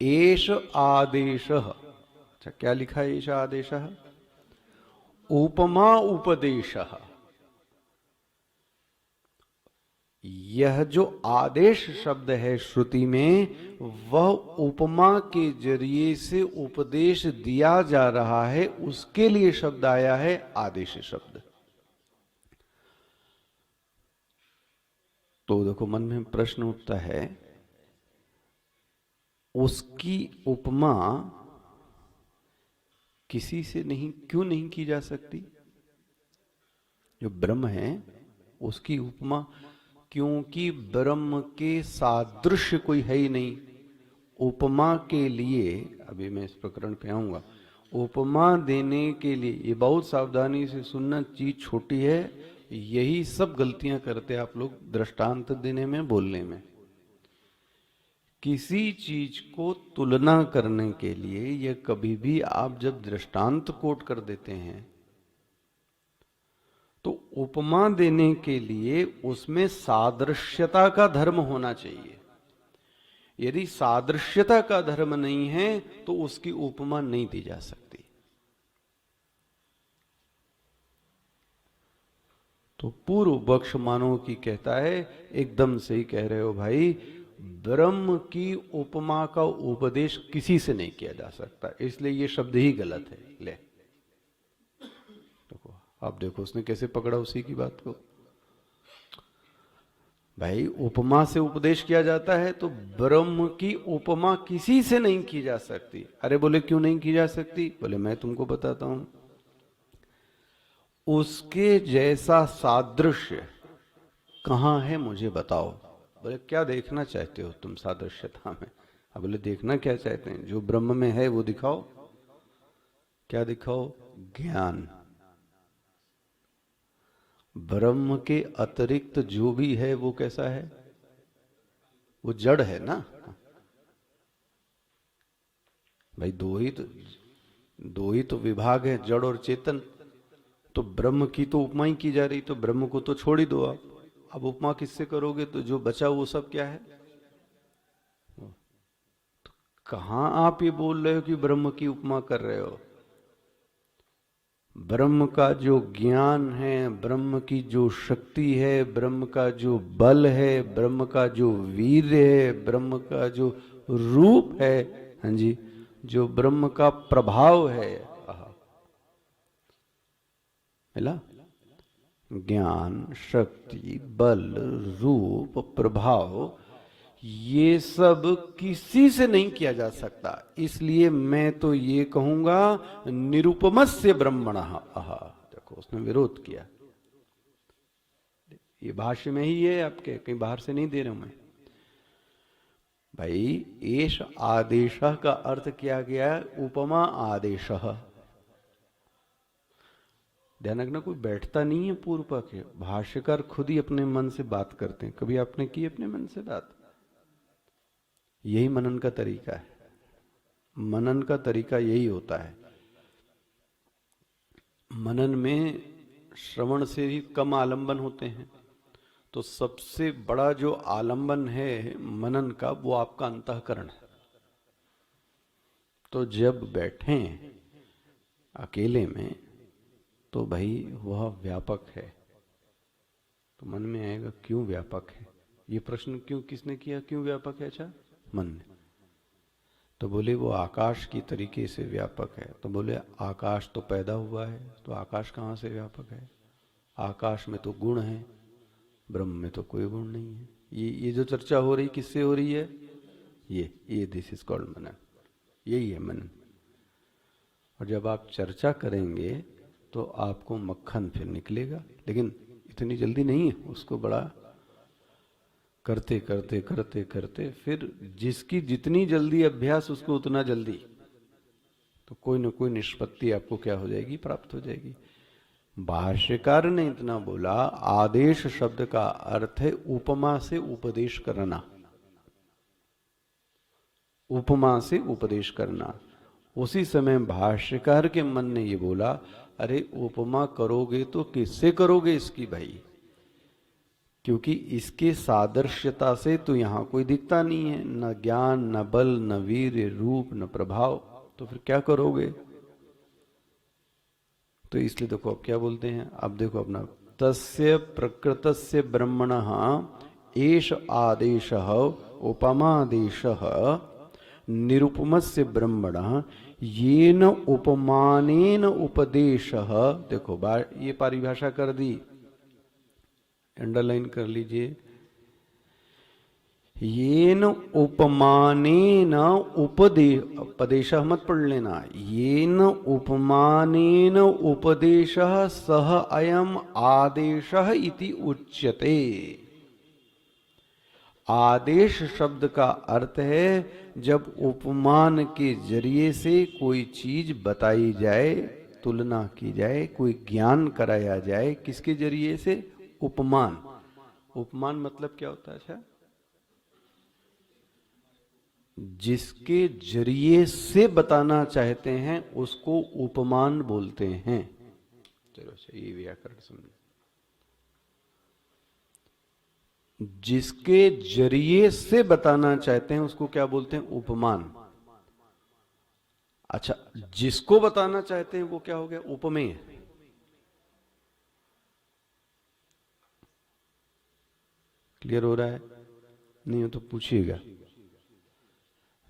एष आदेश। अच्छा, क्या लिखा है? एष आदेश उपमा उपदेश। यह जो आदेश शब्द है श्रुति में, वह उपमा के जरिए से उपदेश दिया जा रहा है, उसके लिए शब्द आया है आदेश शब्द। तो देखो मन में प्रश्न उठता है, उसकी उपमा किसी से नहीं, क्यों नहीं की जा सकती? जो ब्रह्म है उसकी उपमा, क्योंकि ब्रह्म के सादृश्य कोई है ही नहीं। उपमा के लिए, अभी मैं इस प्रकरण पे आऊंगा, उपमा देने के लिए ये बहुत सावधानी से सुनना, चीज छोटी है, यही सब गलतियां करते आप लोग दृष्टांत देने में, बोलने में। किसी चीज को तुलना करने के लिए या कभी भी आप जब दृष्टांत कोट कर देते हैं तो उपमा देने के लिए उसमें सादृश्यता का धर्म होना चाहिए। यदि सादृश्यता का धर्म नहीं है तो उसकी उपमा नहीं दी जा सकती। तो पूर्व पक्ष मानव की कहता है, एकदम सही कह रहे हो भाई, ब्रह्म की उपमा का उपदेश किसी से नहीं किया जा सकता, इसलिए ये शब्द ही गलत है। ले देखो, आप देखो उसने कैसे पकड़ा उसी की बात को। भाई उपमा से उपदेश किया जाता है तो ब्रह्म की उपमा किसी से नहीं की जा सकती। अरे बोले क्यों नहीं की जा सकती? बोले मैं तुमको बताता हूं। उसके जैसा सादृश्य कहां है मुझे बताओ। बोले क्या देखना चाहते हो तुम सादृश्यता में? अब बोले देखना क्या चाहते हैं? जो ब्रह्म में है वो दिखाओ। क्या दिखाओ? ज्ञान। ब्रह्म के अतिरिक्त जो भी है वो कैसा है? वो जड़ है ना भाई। दो ही तो विभाग है, जड़ और चेतन। तो ब्रह्म की तो उपमा ही की जा रही, तो ब्रह्म को तो छोड़ ही दो आप। अब उपमा किससे करोगे? तो जो बचा वो सब क्या है? तो कहां आप ये बोल रहे हो कि ब्रह्म की उपमा कर रहे हो? ब्रह्म का जो ज्ञान है, ब्रह्म की जो शक्ति है, ब्रह्म का जो बल है, ब्रह्म का जो वीर्य है, ब्रह्म का जो रूप है, हाँ जी, जो ब्रह्म का प्रभाव है, मिला? ज्ञान, शक्ति, बल, रूप, प्रभाव, ये सब किसी से नहीं किया जा सकता। इसलिए मैं तो ये कहूंगा निरुपमस्य ब्रह्मणः अह। देखो उसने विरोध किया, ये भाष्य में ही है आपके, कहीं बाहर से नहीं दे रहा हूं मैं भाई। एष आदेश का अर्थ किया गया उपमा आदेश। ध्यान रखना, कोई बैठता नहीं है पूर्व पक्ष, भाष्यकार खुद ही अपने मन से बात करते हैं। कभी आपने की अपने मन से बात? यही मनन का तरीका है, मनन का तरीका यही होता है। मनन में श्रवण से ही कम आलंबन होते हैं, तो सबसे बड़ा जो आलंबन है मनन का वो आपका अंतःकरण है। तो जब बैठें अकेले में तो भाई वह व्यापक है, तो मन में आएगा क्यों व्यापक है, ये प्रश्न क्यों किसने किया, क्यों व्यापक है? अच्छा, मन ने। तो बोले वो आकाश की तरीके से व्यापक है। तो बोले आकाश तो पैदा हुआ है, तो आकाश कहाँ से व्यापक है? आकाश में तो गुण है, ब्रह्म में तो कोई गुण नहीं है। ये जो चर्चा हो रही किससे हो रही है? ये दिस इज कॉल्ड मनन, यही है मनन। और जब आप चर्चा करेंगे तो आपको मक्खन फिर निकलेगा, लेकिन इतनी जल्दी नहीं है, उसको बड़ा करते करते करते करते फिर जिसकी जितनी जल्दी अभ्यास उसको उतना जल्दी, तो कोई ना कोई निष्पत्ति आपको क्या हो जाएगी, प्राप्त हो जाएगी। भाष्यकार ने इतना बोला, आदेश शब्द का अर्थ है उपमा से उपदेश करना, उपमा से उपदेश करना। उसी समय भाष्यकार के मन ने ये बोला, अरे उपमा करोगे तो किससे करोगे इसकी भाई, क्योंकि इसके सादृश्यता से तो यहां कोई दिखता नहीं है, न ज्ञान न बल न वीर रूप न प्रभाव, तो फिर क्या करोगे? तो इसलिए देखो अब क्या बोलते हैं, अब देखो अपना, तस्य प्रकृतस्य ब्रह्मणः एष आदेशः उपमादेशः निरुपमस्य ब्रह्मणः येन उपमानेन उपदेशः। देखो ये परिभाषा कर दी, अंडरलाइन कर लीजिए, येन उपमानेन उपदेशः मत पढ़ लेना, येन उपमानेन उपदेशः सह अयम आदेशः इति उच्यते। आदेश शब्द का अर्थ है जब उपमान के जरिए से कोई चीज बताई जाए, तुलना की जाए, कोई ज्ञान कराया जाए, किसके जरिए से? उपमान। उपमान मतलब क्या होता है? अच्छा, जिसके जरिए से बताना चाहते हैं उसको उपमान बोलते हैं। चलो ये व्याकरण समझो, जिसके जरिए से बताना चाहते हैं उसको क्या बोलते हैं? उपमान। अच्छा, जिसको बताना चाहते हैं वो क्या हो गया? उपमेय। क्लियर हो रहा है? नहीं हो तो पूछिएगा।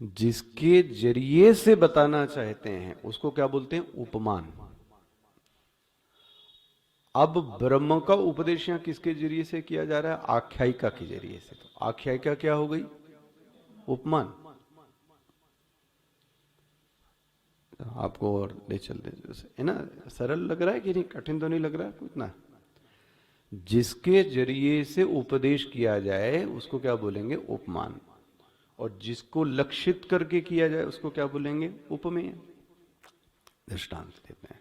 जिसके जरिए से बताना चाहते हैं उसको क्या बोलते हैं? उपमान। अब ब्रह्म का उपदेश यहां किसके जरिए से किया जा रहा है? आख्यायिका के जरिए से। तो आख्यायिका क्या हो गई? उपमान। आपको और ले चलते है ना, सरल लग रहा है कि नहीं? कठिन तो नहीं लग रहा है कुछ ना? जिसके जरिए से उपदेश किया जाए उसको क्या बोलेंगे? उपमान। और जिसको लक्षित करके किया जाए उसको क्या बोलेंगे? उपमेय। दृष्टांत देते हैं,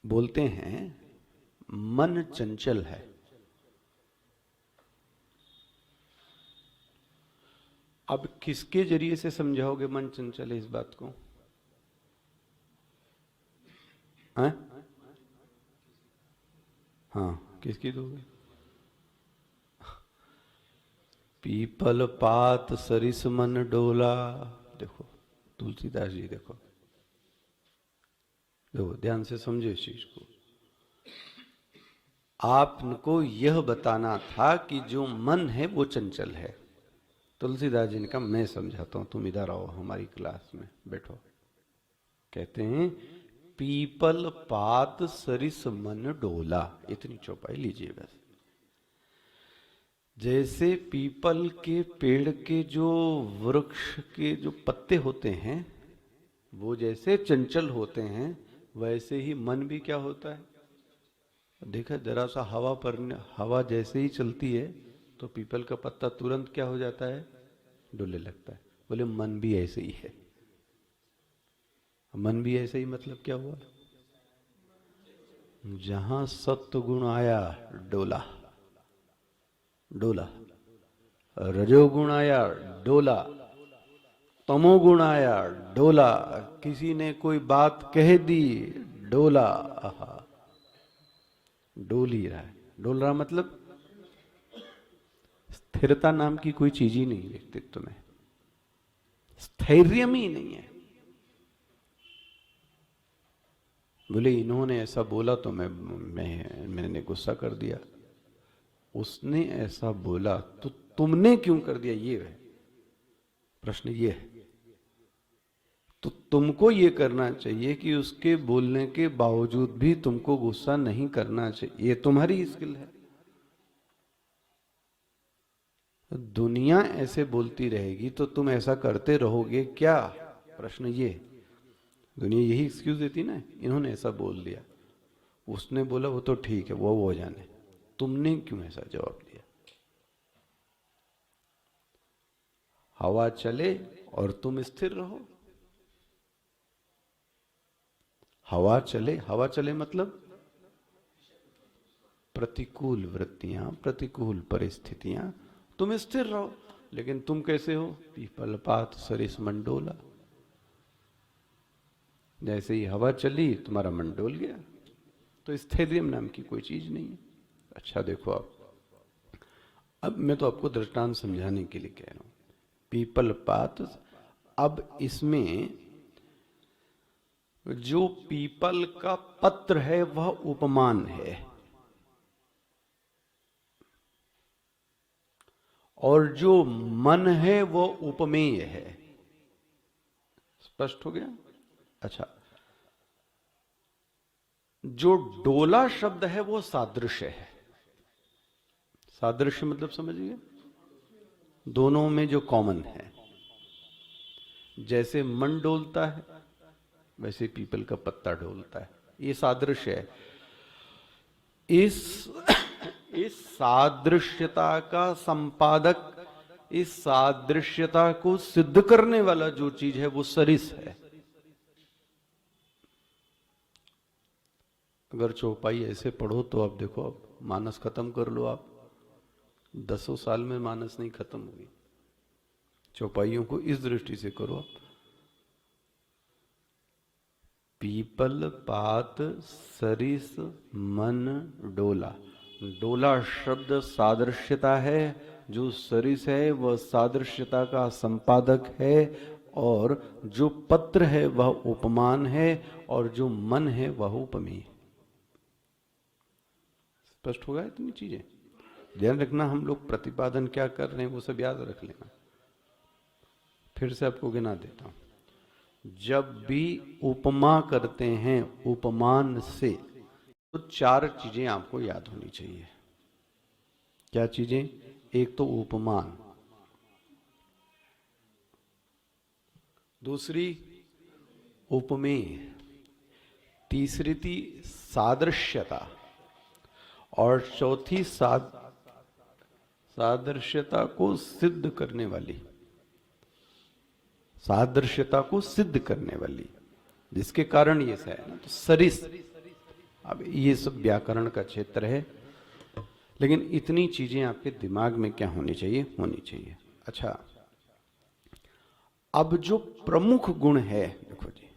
बोलते हैं मन चंचल है। अब किसके जरिए से समझाओगे मन चंचल है इस बात को? हैं? हाँ, किसकी दोगे? पीपल पात सरिस मन डोला। देखो तुलसीदास जी, देखो देखो ध्यान से समझो इस चीज को। आपको यह बताना था कि जो मन है वो चंचल है। तुलसीदास जी ने कहा मैं समझाता हूं, तुम इधर आओ हमारी क्लास में बैठो। कहते हैं पीपल पात सरिस मन डोला, इतनी चौपाई लीजिए बस। जैसे पीपल के पेड़ के जो वृक्ष के जो पत्ते होते हैं वो जैसे चंचल होते हैं, वैसे ही मन भी क्या होता है। देखा, जरा सा हवा जैसे ही चलती है तो पीपल का पत्ता तुरंत क्या हो जाता है, डोलने लगता है। बोले मन भी ऐसे ही है। मन भी ऐसे ही मतलब क्या हुआ, जहां सत्व गुण आया डोला, डोला। रजोगुण आया डोला, तमोगुण आया डोला, किसी ने कोई बात कह दी डोला। आहा, डोल ही रहा है। डोल रहा मतलब स्थिरता नाम की कोई चीज ही नहीं व्यक्तित्व में, स्थैर्यम ही नहीं है। बोले इन्होंने ऐसा बोला तो मैंने गुस्सा कर दिया। उसने ऐसा बोला तो तुमने क्यों कर दिया, ये है प्रश्न। ये है तो तुमको ये करना चाहिए कि उसके बोलने के बावजूद भी तुमको गुस्सा नहीं करना चाहिए। ये तुम्हारी स्किल है। दुनिया ऐसे बोलती रहेगी तो तुम ऐसा करते रहोगे क्या, प्रश्न ये। दुनिया यही एक्सक्यूज देती ना, इन्होंने ऐसा बोल दिया, उसने बोला वो तो ठीक है, वो हो जाने, तुमने क्यों ऐसा जवाब दिया। हवा चले और तुम स्थिर रहो। हवा चले मतलब प्रतिकूल वृत्तियां, प्रतिकूल परिस्थितियां, तुम स्थिर रहो। लेकिन तुम कैसे हो, पीपल पात सरिस मंडोला। जैसे ही हवा चली तुम्हारा मन डोल गया। तो स्थैर्य नाम की कोई चीज नहीं है। अच्छा देखो, आप अब मैं तो आपको दृष्टांत समझाने के लिए कह रहा हूं। पीपल पात, अब इसमें जो पीपल का पत्र है वह उपमान है, और जो मन है वह उपमेय है। स्पष्ट हो गया। अच्छा, जो डोला शब्द है वो सादृश्य है। सादृश्य मतलब समझिए, दोनों में जो कॉमन है। जैसे मन डोलता है वैसे पीपल का पत्ता डोलता है, ये सादृश्य है। इस सादृश्यता का संपादक, इस सादृश्यता को सिद्ध करने वाला जो चीज है वो सरिस है। अगर चौपाई ऐसे पढ़ो तो आप देखो, अब मानस खत्म कर लो आप, 10 साल में मानस नहीं खत्म हुई। चौपाइयों को इस दृष्टि से करो आप। पीपल पात सरिस मन डोला। डोला शब्द सादृश्यता है, जो सरिस है वह सादृश्यता का संपादक है, और जो पत्र है वह उपमान है, और जो मन है वह उपमेय। स्पष्ट होगा इतनी चीजें। ध्यान रखना, हम लोग प्रतिपादन क्या कर रहे हैं वो सब याद रख लेना। फिर से आपको गिना देता हूं। जब भी उपमा करते हैं उपमान से, तो 4 चीजें आपको याद होनी चाहिए। क्या चीजें? एक तो उपमान, दूसरी उपमेय, तीसरी थी सादृश्यता, और चौथी सादृश्यता को सिद्ध करने वाली, सादृश्यता को सिद्ध करने वाली, जिसके कारण ये है ना, तो सरिस। अब ये सब व्याकरण का क्षेत्र है, लेकिन इतनी चीजें आपके दिमाग में क्या होनी चाहिए, होनी चाहिए। अच्छा, अब जो प्रमुख गुण है, देखो जी,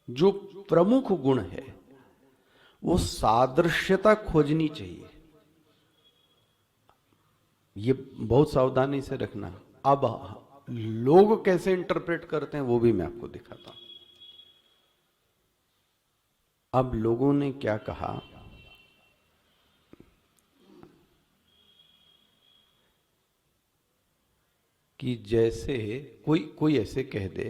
जो प्रमुख गुण है वो सादृश्यता खोजनी चाहिए। ये बहुत सावधानी से रखना। अब लोग कैसे इंटरप्रेट करते हैं वो भी मैं आपको दिखाता हूं। अब लोगों ने क्या कहा कि जैसे कोई ऐसे कह दे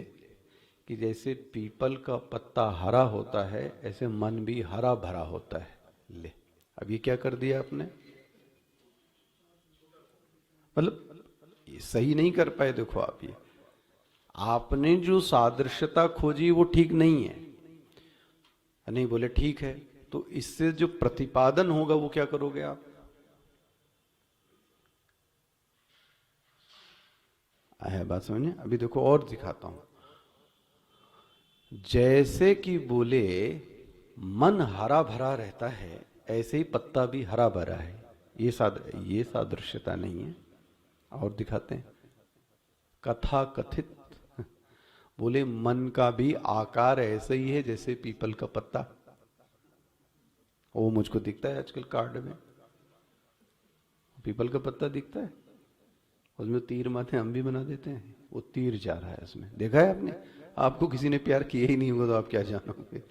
कि जैसे पीपल का पत्ता हरा होता है ऐसे मन भी हरा भरा होता है। ले, अब ये क्या कर दिया आपने, मतलब ये सही नहीं कर पाए। देखो आप, ये आपने जो सादृश्यता खोजी वो ठीक नहीं है। नहीं बोले ठीक है, तो इससे जो प्रतिपादन होगा वो क्या करोगे आप? है बात समझे? अभी देखो और दिखाता हूं। जैसे कि बोले मन हरा भरा रहता है, ऐसे ही पत्ता भी हरा भरा है। ये सादृश्यता नहीं है। और दिखाते हैं। कथा कथित बोले मन का भी आकार ऐसे ही है जैसे पीपल का पत्ता। वो मुझको दिखता है आजकल कार्ड में, पीपल का पत्ता दिखता है, उसमें तीर माथे हम भी बना देते हैं, वो तीर जा रहा है उसमें। देखा है आपने? आपको किसी ने प्यार किया ही नहीं होगा तो आप क्या जानोगे।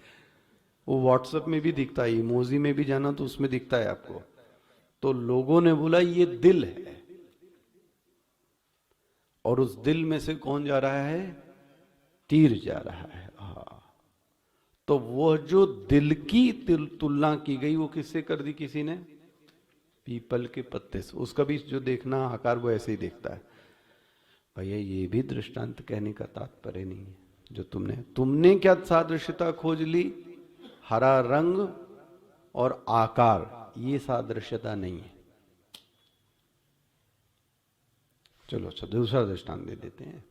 वो व्हाट्सएप में भी दिखता है, इमोजी में भी जाना तो उसमें दिखता है आपको। तो लोगों ने बोला ये दिल है, और उस दिल में से कौन जा रहा है? तीर जा रहा है। हाँ, तो वो जो दिल की तुलना की गई वो किससे कर दी किसी ने? पीपल के पत्ते से। उसका भी जो देखना आकार वो ऐसे ही देखता है। भैया ये भी दृष्टांत कहने का तात्पर्य नहीं है। जो तुमने क्या सादृश्यता खोज ली? हरा रंग और आकार, ये सादृश्यता नहीं है। चलो अच्छा दूसरा दृष्टांत दे देते हैं।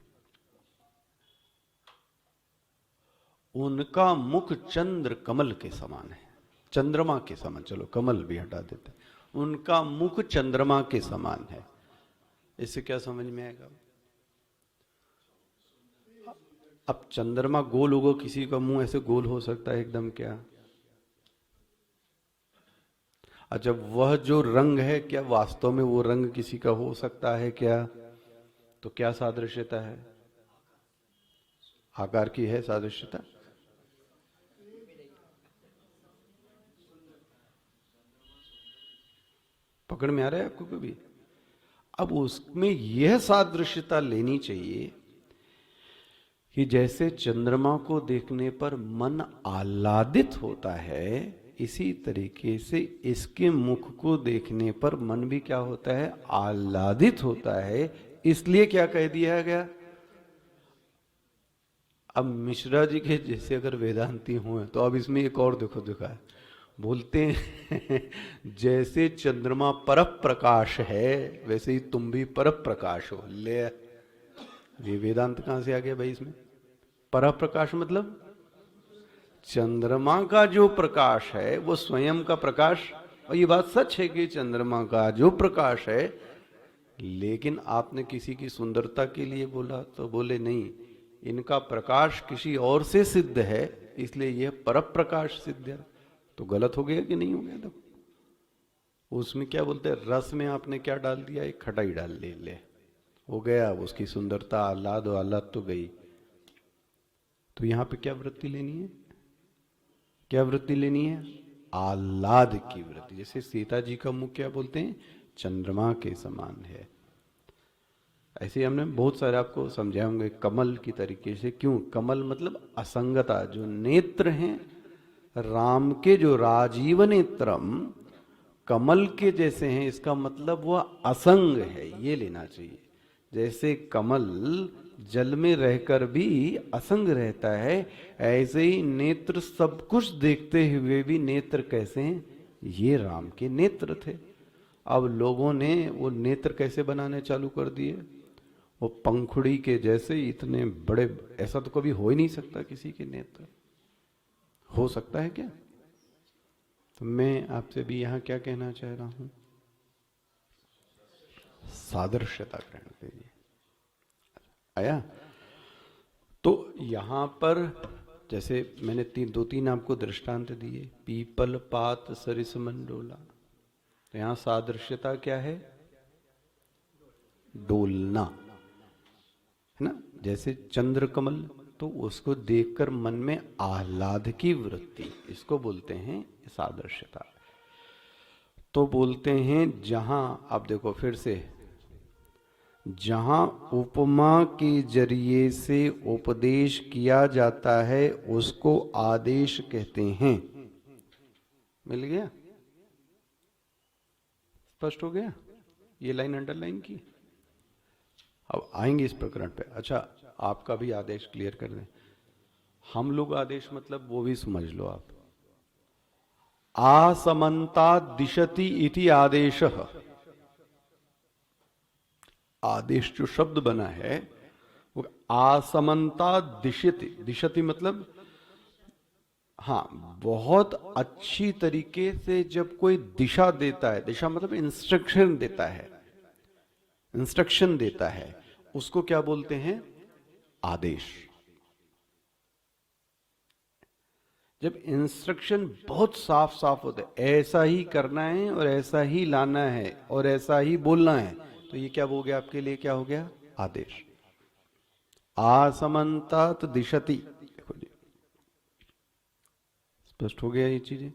उनका मुख चंद्र कमल के समान है, चंद्रमा के समान। चलो कमल भी हटा देते हैं। उनका मुख चंद्रमा के समान है। इससे क्या समझ में आएगा? अब चंद्रमा गोल होगा, किसी का मुंह ऐसे गोल हो सकता है एकदम क्या? अच्छा, वह जो रंग है क्या वास्तव में वो रंग किसी का हो सकता है क्या? तो क्या सादृश्यता है? आकार की है सादृश्यता। पकड़ में आ रहा है आपको कभी? अब उसमें यह सादृश्यता लेनी चाहिए कि जैसे चंद्रमा को देखने पर मन आह्लादित होता है, इसी तरीके से इसके मुख को देखने पर मन भी क्या होता है? आह्लादित होता है। इसलिए क्या कह दिया गया? अब मिश्रा जी के जैसे अगर वेदांती हुए तो अब इसमें एक और देखो दिखा है। बोलते हैं जैसे चंद्रमा पर प्रकाश है वैसे ही तुम भी पर प्रकाश हो। ले, ये वेदांत कहां से आ गया भाई इसमें? पर प्रकाश मतलब चंद्रमा का जो प्रकाश है वो स्वयं का प्रकाश। और ये बात सच है कि चंद्रमा का जो प्रकाश है, लेकिन आपने किसी की सुंदरता के लिए बोला तो बोले नहीं, इनका प्रकाश किसी और से सिद्ध है, इसलिए यह पर प्रकाश सिद्ध है। तो गलत हो गया कि नहीं हो गया? तो उसमें क्या बोलते हैं, रस में आपने क्या डाल दिया? एक खटाई डाल ले हो गया, उसकी सुंदरता आह्लाद तो गई। तो यहां पे क्या वृत्ति लेनी है? क्या वृत्ति लेनी है? आह्लाद की वृत्ति। जैसे सीता जी का मुख क्या बोलते हैं? चंद्रमा के समान है। ऐसे हमने बहुत सारे आपको समझाए होंगे कमल की तरीके से। क्यों कमल? मतलब असंगता। जो नेत्र हैं राम के, जो राजीव नेत्रम कमल के जैसे हैं, इसका मतलब वह असंग है, ये लेना चाहिए। जैसे कमल जल में रहकर भी असंग रहता है, ऐसे ही नेत्र सब कुछ देखते हुए भी नेत्र कैसे हैं? ये राम के नेत्र थे। अब लोगों ने वो नेत्र कैसे बनाने चालू कर दिए? वो पंखुड़ी के जैसे इतने बड़े। ऐसा तो कभी हो ही नहीं सकता किसी के नेत्र। हो सकता है क्या? तो मैं आपसे भी यहां क्या कहना चाह रहा हूं? सादृश्यता ग्रहण कीजिए। आया? तो यहां पर जैसे मैंने दो तीन आपको दृष्टांत दिए, पीपल पात सरिस मंडोला। तो यहां सादृश्यता क्या है? डोलना, है ना? जैसे चंद्र कमल, तो उसको देखकर मन में आह्लाद की वृत्ति, इसको बोलते हैं सादृश्यता। तो बोलते हैं जहां, आप देखो फिर से, जहां उपमा के जरिए से उपदेश किया जाता है उसको आदेश कहते हैं। मिल गया? स्पष्ट हो गया? ये लाइन अंडरलाइन की। अब आएंगे इस प्रकरण पे। अच्छा, आपका भी आदेश क्लियर कर दें। हम लोग आदेश मतलब वो भी समझ लो आप। आसमंता दिशति इति आदेश। आदेश जो शब्द बना है वो आसमंता दिशति, दिशति मतलब हाँ, बहुत अच्छी तरीके से जब कोई दिशा देता है, दिशा मतलब इंस्ट्रक्शन देता है, इंस्ट्रक्शन देता है, उसको क्या बोलते हैं? आदेश। जब इंस्ट्रक्शन बहुत साफ साफ होते हैं, ऐसा ही करना है और ऐसा ही लाना है और ऐसा ही बोलना है, तो ये क्या हो गया आपके लिए? क्या हो गया? आदेश। आसमंतात दिशति। देखो जी, स्पष्ट हो गया ये चीजें।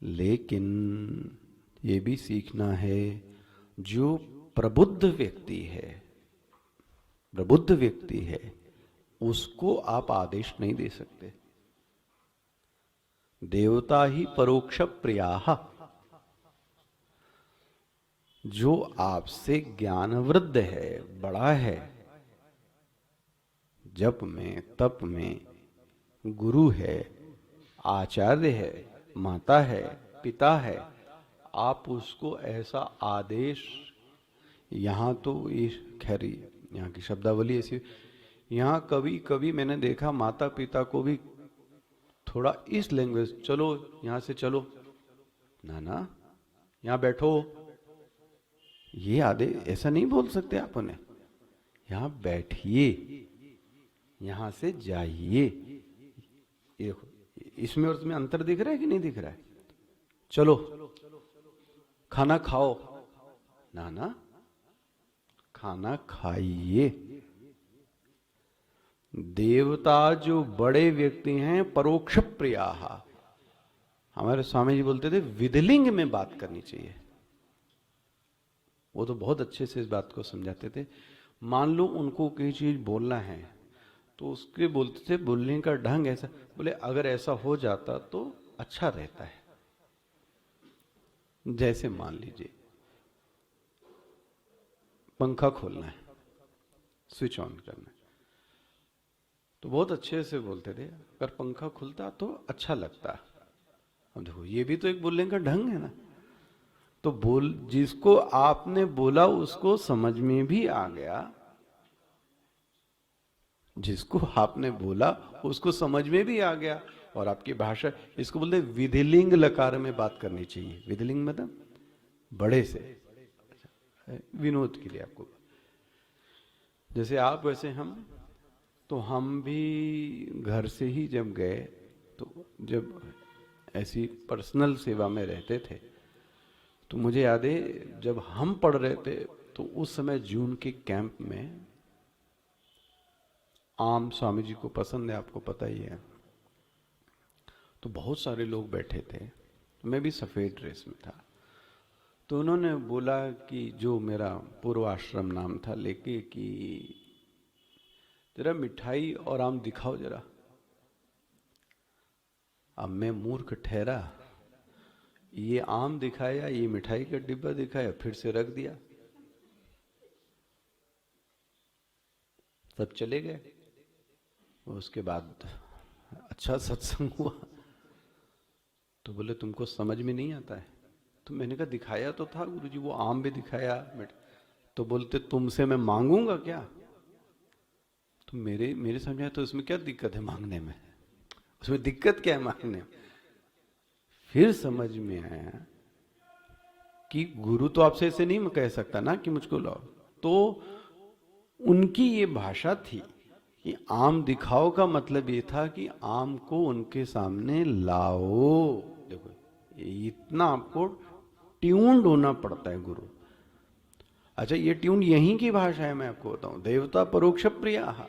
लेकिन ये भी सीखना है, जो प्रबुद्ध व्यक्ति है, प्रबुद्ध व्यक्ति है, उसको आप आदेश नहीं दे सकते। देवता ही परोक्ष प्रियाः। जो आपसे ज्ञानवृद्ध है, बड़ा है, जप में तप में, गुरु है, आचार्य है, माता है, पिता है, आप उसको ऐसा आदेश, यहाँ तो इस खैर यहाँ की शब्दावली ऐसी, यहाँ कभी कभी मैंने देखा माता पिता को भी थोड़ा इस लैंग्वेज, चलो यहाँ से चलो, ना ना यहाँ बैठो, ये आदेश ऐसा नहीं बोल सकते आप उन्हें। यहाँ बैठिए, यहाँ से जाइए। देखो, इसमें और उसमें अंतर दिख रहा है कि नहीं दिख रहा है? चलो खाना खाओ, ना ना खाना खाइए। देवता जो बड़े व्यक्ति हैं, परोक्ष प्रियाः। हमारे स्वामी जी बोलते थे विधिलिंग में बात करनी चाहिए। वो तो बहुत अच्छे से इस बात को समझाते थे। मान लो उनको कोई चीज बोलना है तो उसके बोलते थे, बोलने का ढंग ऐसा, बोले अगर ऐसा हो जाता तो अच्छा रहता है। जैसे मान लीजिए पंखा खोलना है, स्विच ऑन करना है, तो बहुत अच्छे से बोलते थे अगर पंखा खुलता तो अच्छा लगता। अब देखो, ये भी तो एक बोलने का ढंग है ना। तो बोल, जिसको आपने बोला उसको समझ में भी आ गया, जिसको आपने बोला उसको समझ में भी आ गया, और आपकी भाषा, इसको बोलते विधिलिंग लकार में बात करनी चाहिए। विधिलिंग मतलब बड़े से, विनोद के लिए आपको, जैसे आप वैसे हम, तो हम भी घर से ही जब गए, तो जब ऐसी पर्सनल सेवा में रहते थे, तो मुझे याद है जब हम पढ़ रहे थे तो उस समय जून के कैंप में आम स्वामी जी को पसंद है, आपको पता ही है, तो बहुत सारे लोग बैठे थे, मैं भी सफेद ड्रेस में था। तो उन्होंने बोला कि जो मेरा पूर्वाश्रम नाम था लेके, कि जरा मिठाई और आम दिखाओ जरा। अब मैं मूर्ख ठहरा, ये आम दिखाया, ये मिठाई का डिब्बा दिखाया, फिर से रख दिया, सब चले गए। उसके बाद अच्छा सत्संग हुआ, तो बोले तुमको समझ में नहीं आता है? तो मैंने कहा दिखाया तो था गुरुजी, वो आम भी दिखाया। तो बोलते तुमसे मैं मांगूंगा क्या? तो मेरे समझ आया, तो इसमें क्या दिक्कत है मांगने में? उसमें दिक्कत क्या है मांगने में? फिर समझ में आया कि गुरु तो आपसे ऐसे नहीं कह सकता ना कि मुझको लाओ। तो उनकी ये भाषा थी कि आम दिखाओ का मतलब ये था कि आम को उनके सामने लाओ। देखो, इतना आपको ट्यून्ड होना पड़ता है गुरु। अच्छा, ये ट्यून यहीं की भाषा है, मैं आपको बताऊं, देवता परोक्ष प्रिया।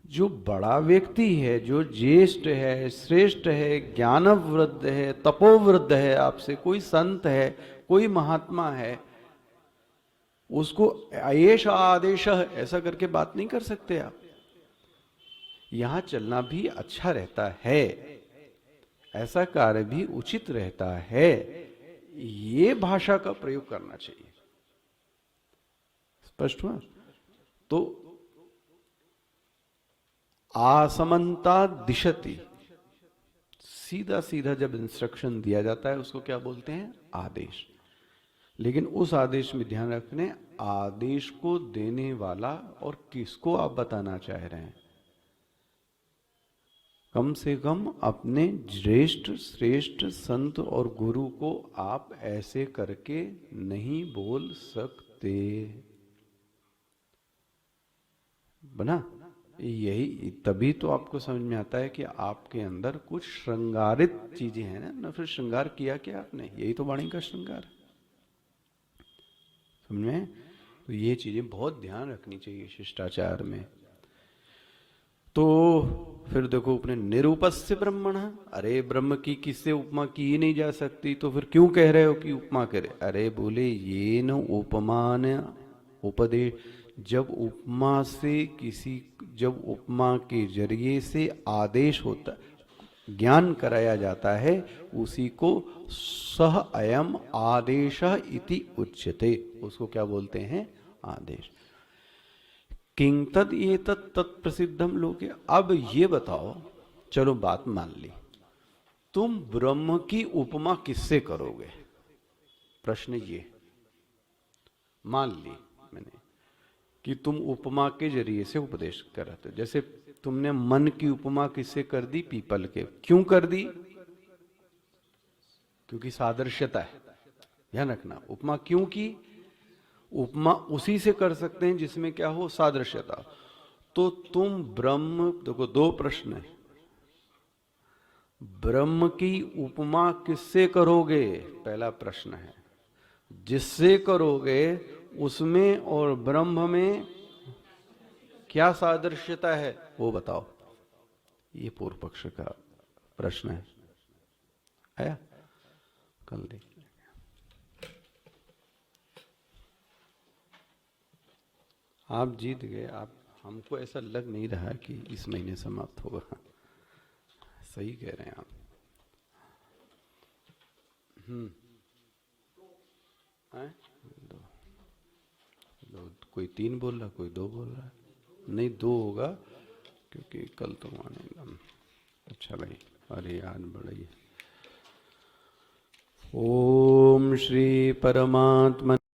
जो बड़ा व्यक्ति है, जो ज्येष्ठ है, श्रेष्ठ है, ज्ञानवृद्ध है, तपोवृद्ध है, आपसे कोई संत है, कोई महात्मा है, उसको आयेश आदेश ऐसा करके बात नहीं कर सकते आप। यहां चलना भी अच्छा रहता है, ऐसा कार्य भी उचित रहता है, ये भाषा का प्रयोग करना चाहिए। स्पष्ट हुआ? तो आसमंता दिशति, सीधा सीधा जब इंस्ट्रक्शन दिया जाता है उसको क्या बोलते हैं? आदेश। लेकिन उस आदेश में ध्यान रखने, आदेश को देने वाला और किसको आप बताना चाह रहे हैं। कम से कम अपने ज्येष्ठ श्रेष्ठ संत और गुरु को आप ऐसे करके नहीं बोल सकते। बना? यही तभी तो आपको समझ में आता है कि आपके अंदर कुछ श्रृंगारित चीजें हैं ना। फिर श्रृंगार किया क्या आपने? यही तो वाणी का श्रृंगार है। समझ में? तो ये चीजें बहुत ध्यान रखनी चाहिए शिष्टाचार में। तो फिर देखो अपने निरूपस्य ब्रह्मण, अरे ब्रह्म की किससे उपमा की ही नहीं जा सकती, तो फिर क्यों कह रहे हो कि उपमा करे? अरे बोले ये न उपमान उपदेश, जब उपमा से किसी, जब उपमा के जरिए से आदेश होता, ज्ञान कराया जाता है, उसी को सह अयम आदेश इति उच्यते, उसको क्या बोलते हैं? आदेश। किंग तद ये तत्प्रसिद्धम लोके। अब ये बताओ, चलो बात मान ली, तुम ब्रह्म की उपमा किससे करोगे? प्रश्न ये मान ली मैंने कि तुम उपमा के जरिए से उपदेश कराते। जैसे तुमने मन की उपमा किससे कर दी? पीपल के। क्यों कर दी? क्योंकि सादृश्यता है। ध्यान रखना, उपमा क्यों की? उपमा उसी से कर सकते हैं जिसमें क्या हो? सादृश्यता। तो तुम ब्रह्म, देखो दो प्रश्न है, ब्रह्म की उपमा किससे करोगे? पहला प्रश्न है। जिससे करोगे उसमें और ब्रह्म में क्या सादृश्यता है वो बताओ। ये पूर्व पक्ष का प्रश्न है। आया? कल देख, आप जीत गए। आप, हमको ऐसा लग नहीं रहा कि इस महीने समाप्त होगा। सही कह रहे हैं आप। दो, दो, कोई 3 बोल रहा, कोई 2 बोल रहा है। नहीं 2 होगा क्योंकि कल तो माने एकदम। अच्छा भाई, अरे याद बढ़ाइए। ओम श्री परमात्मा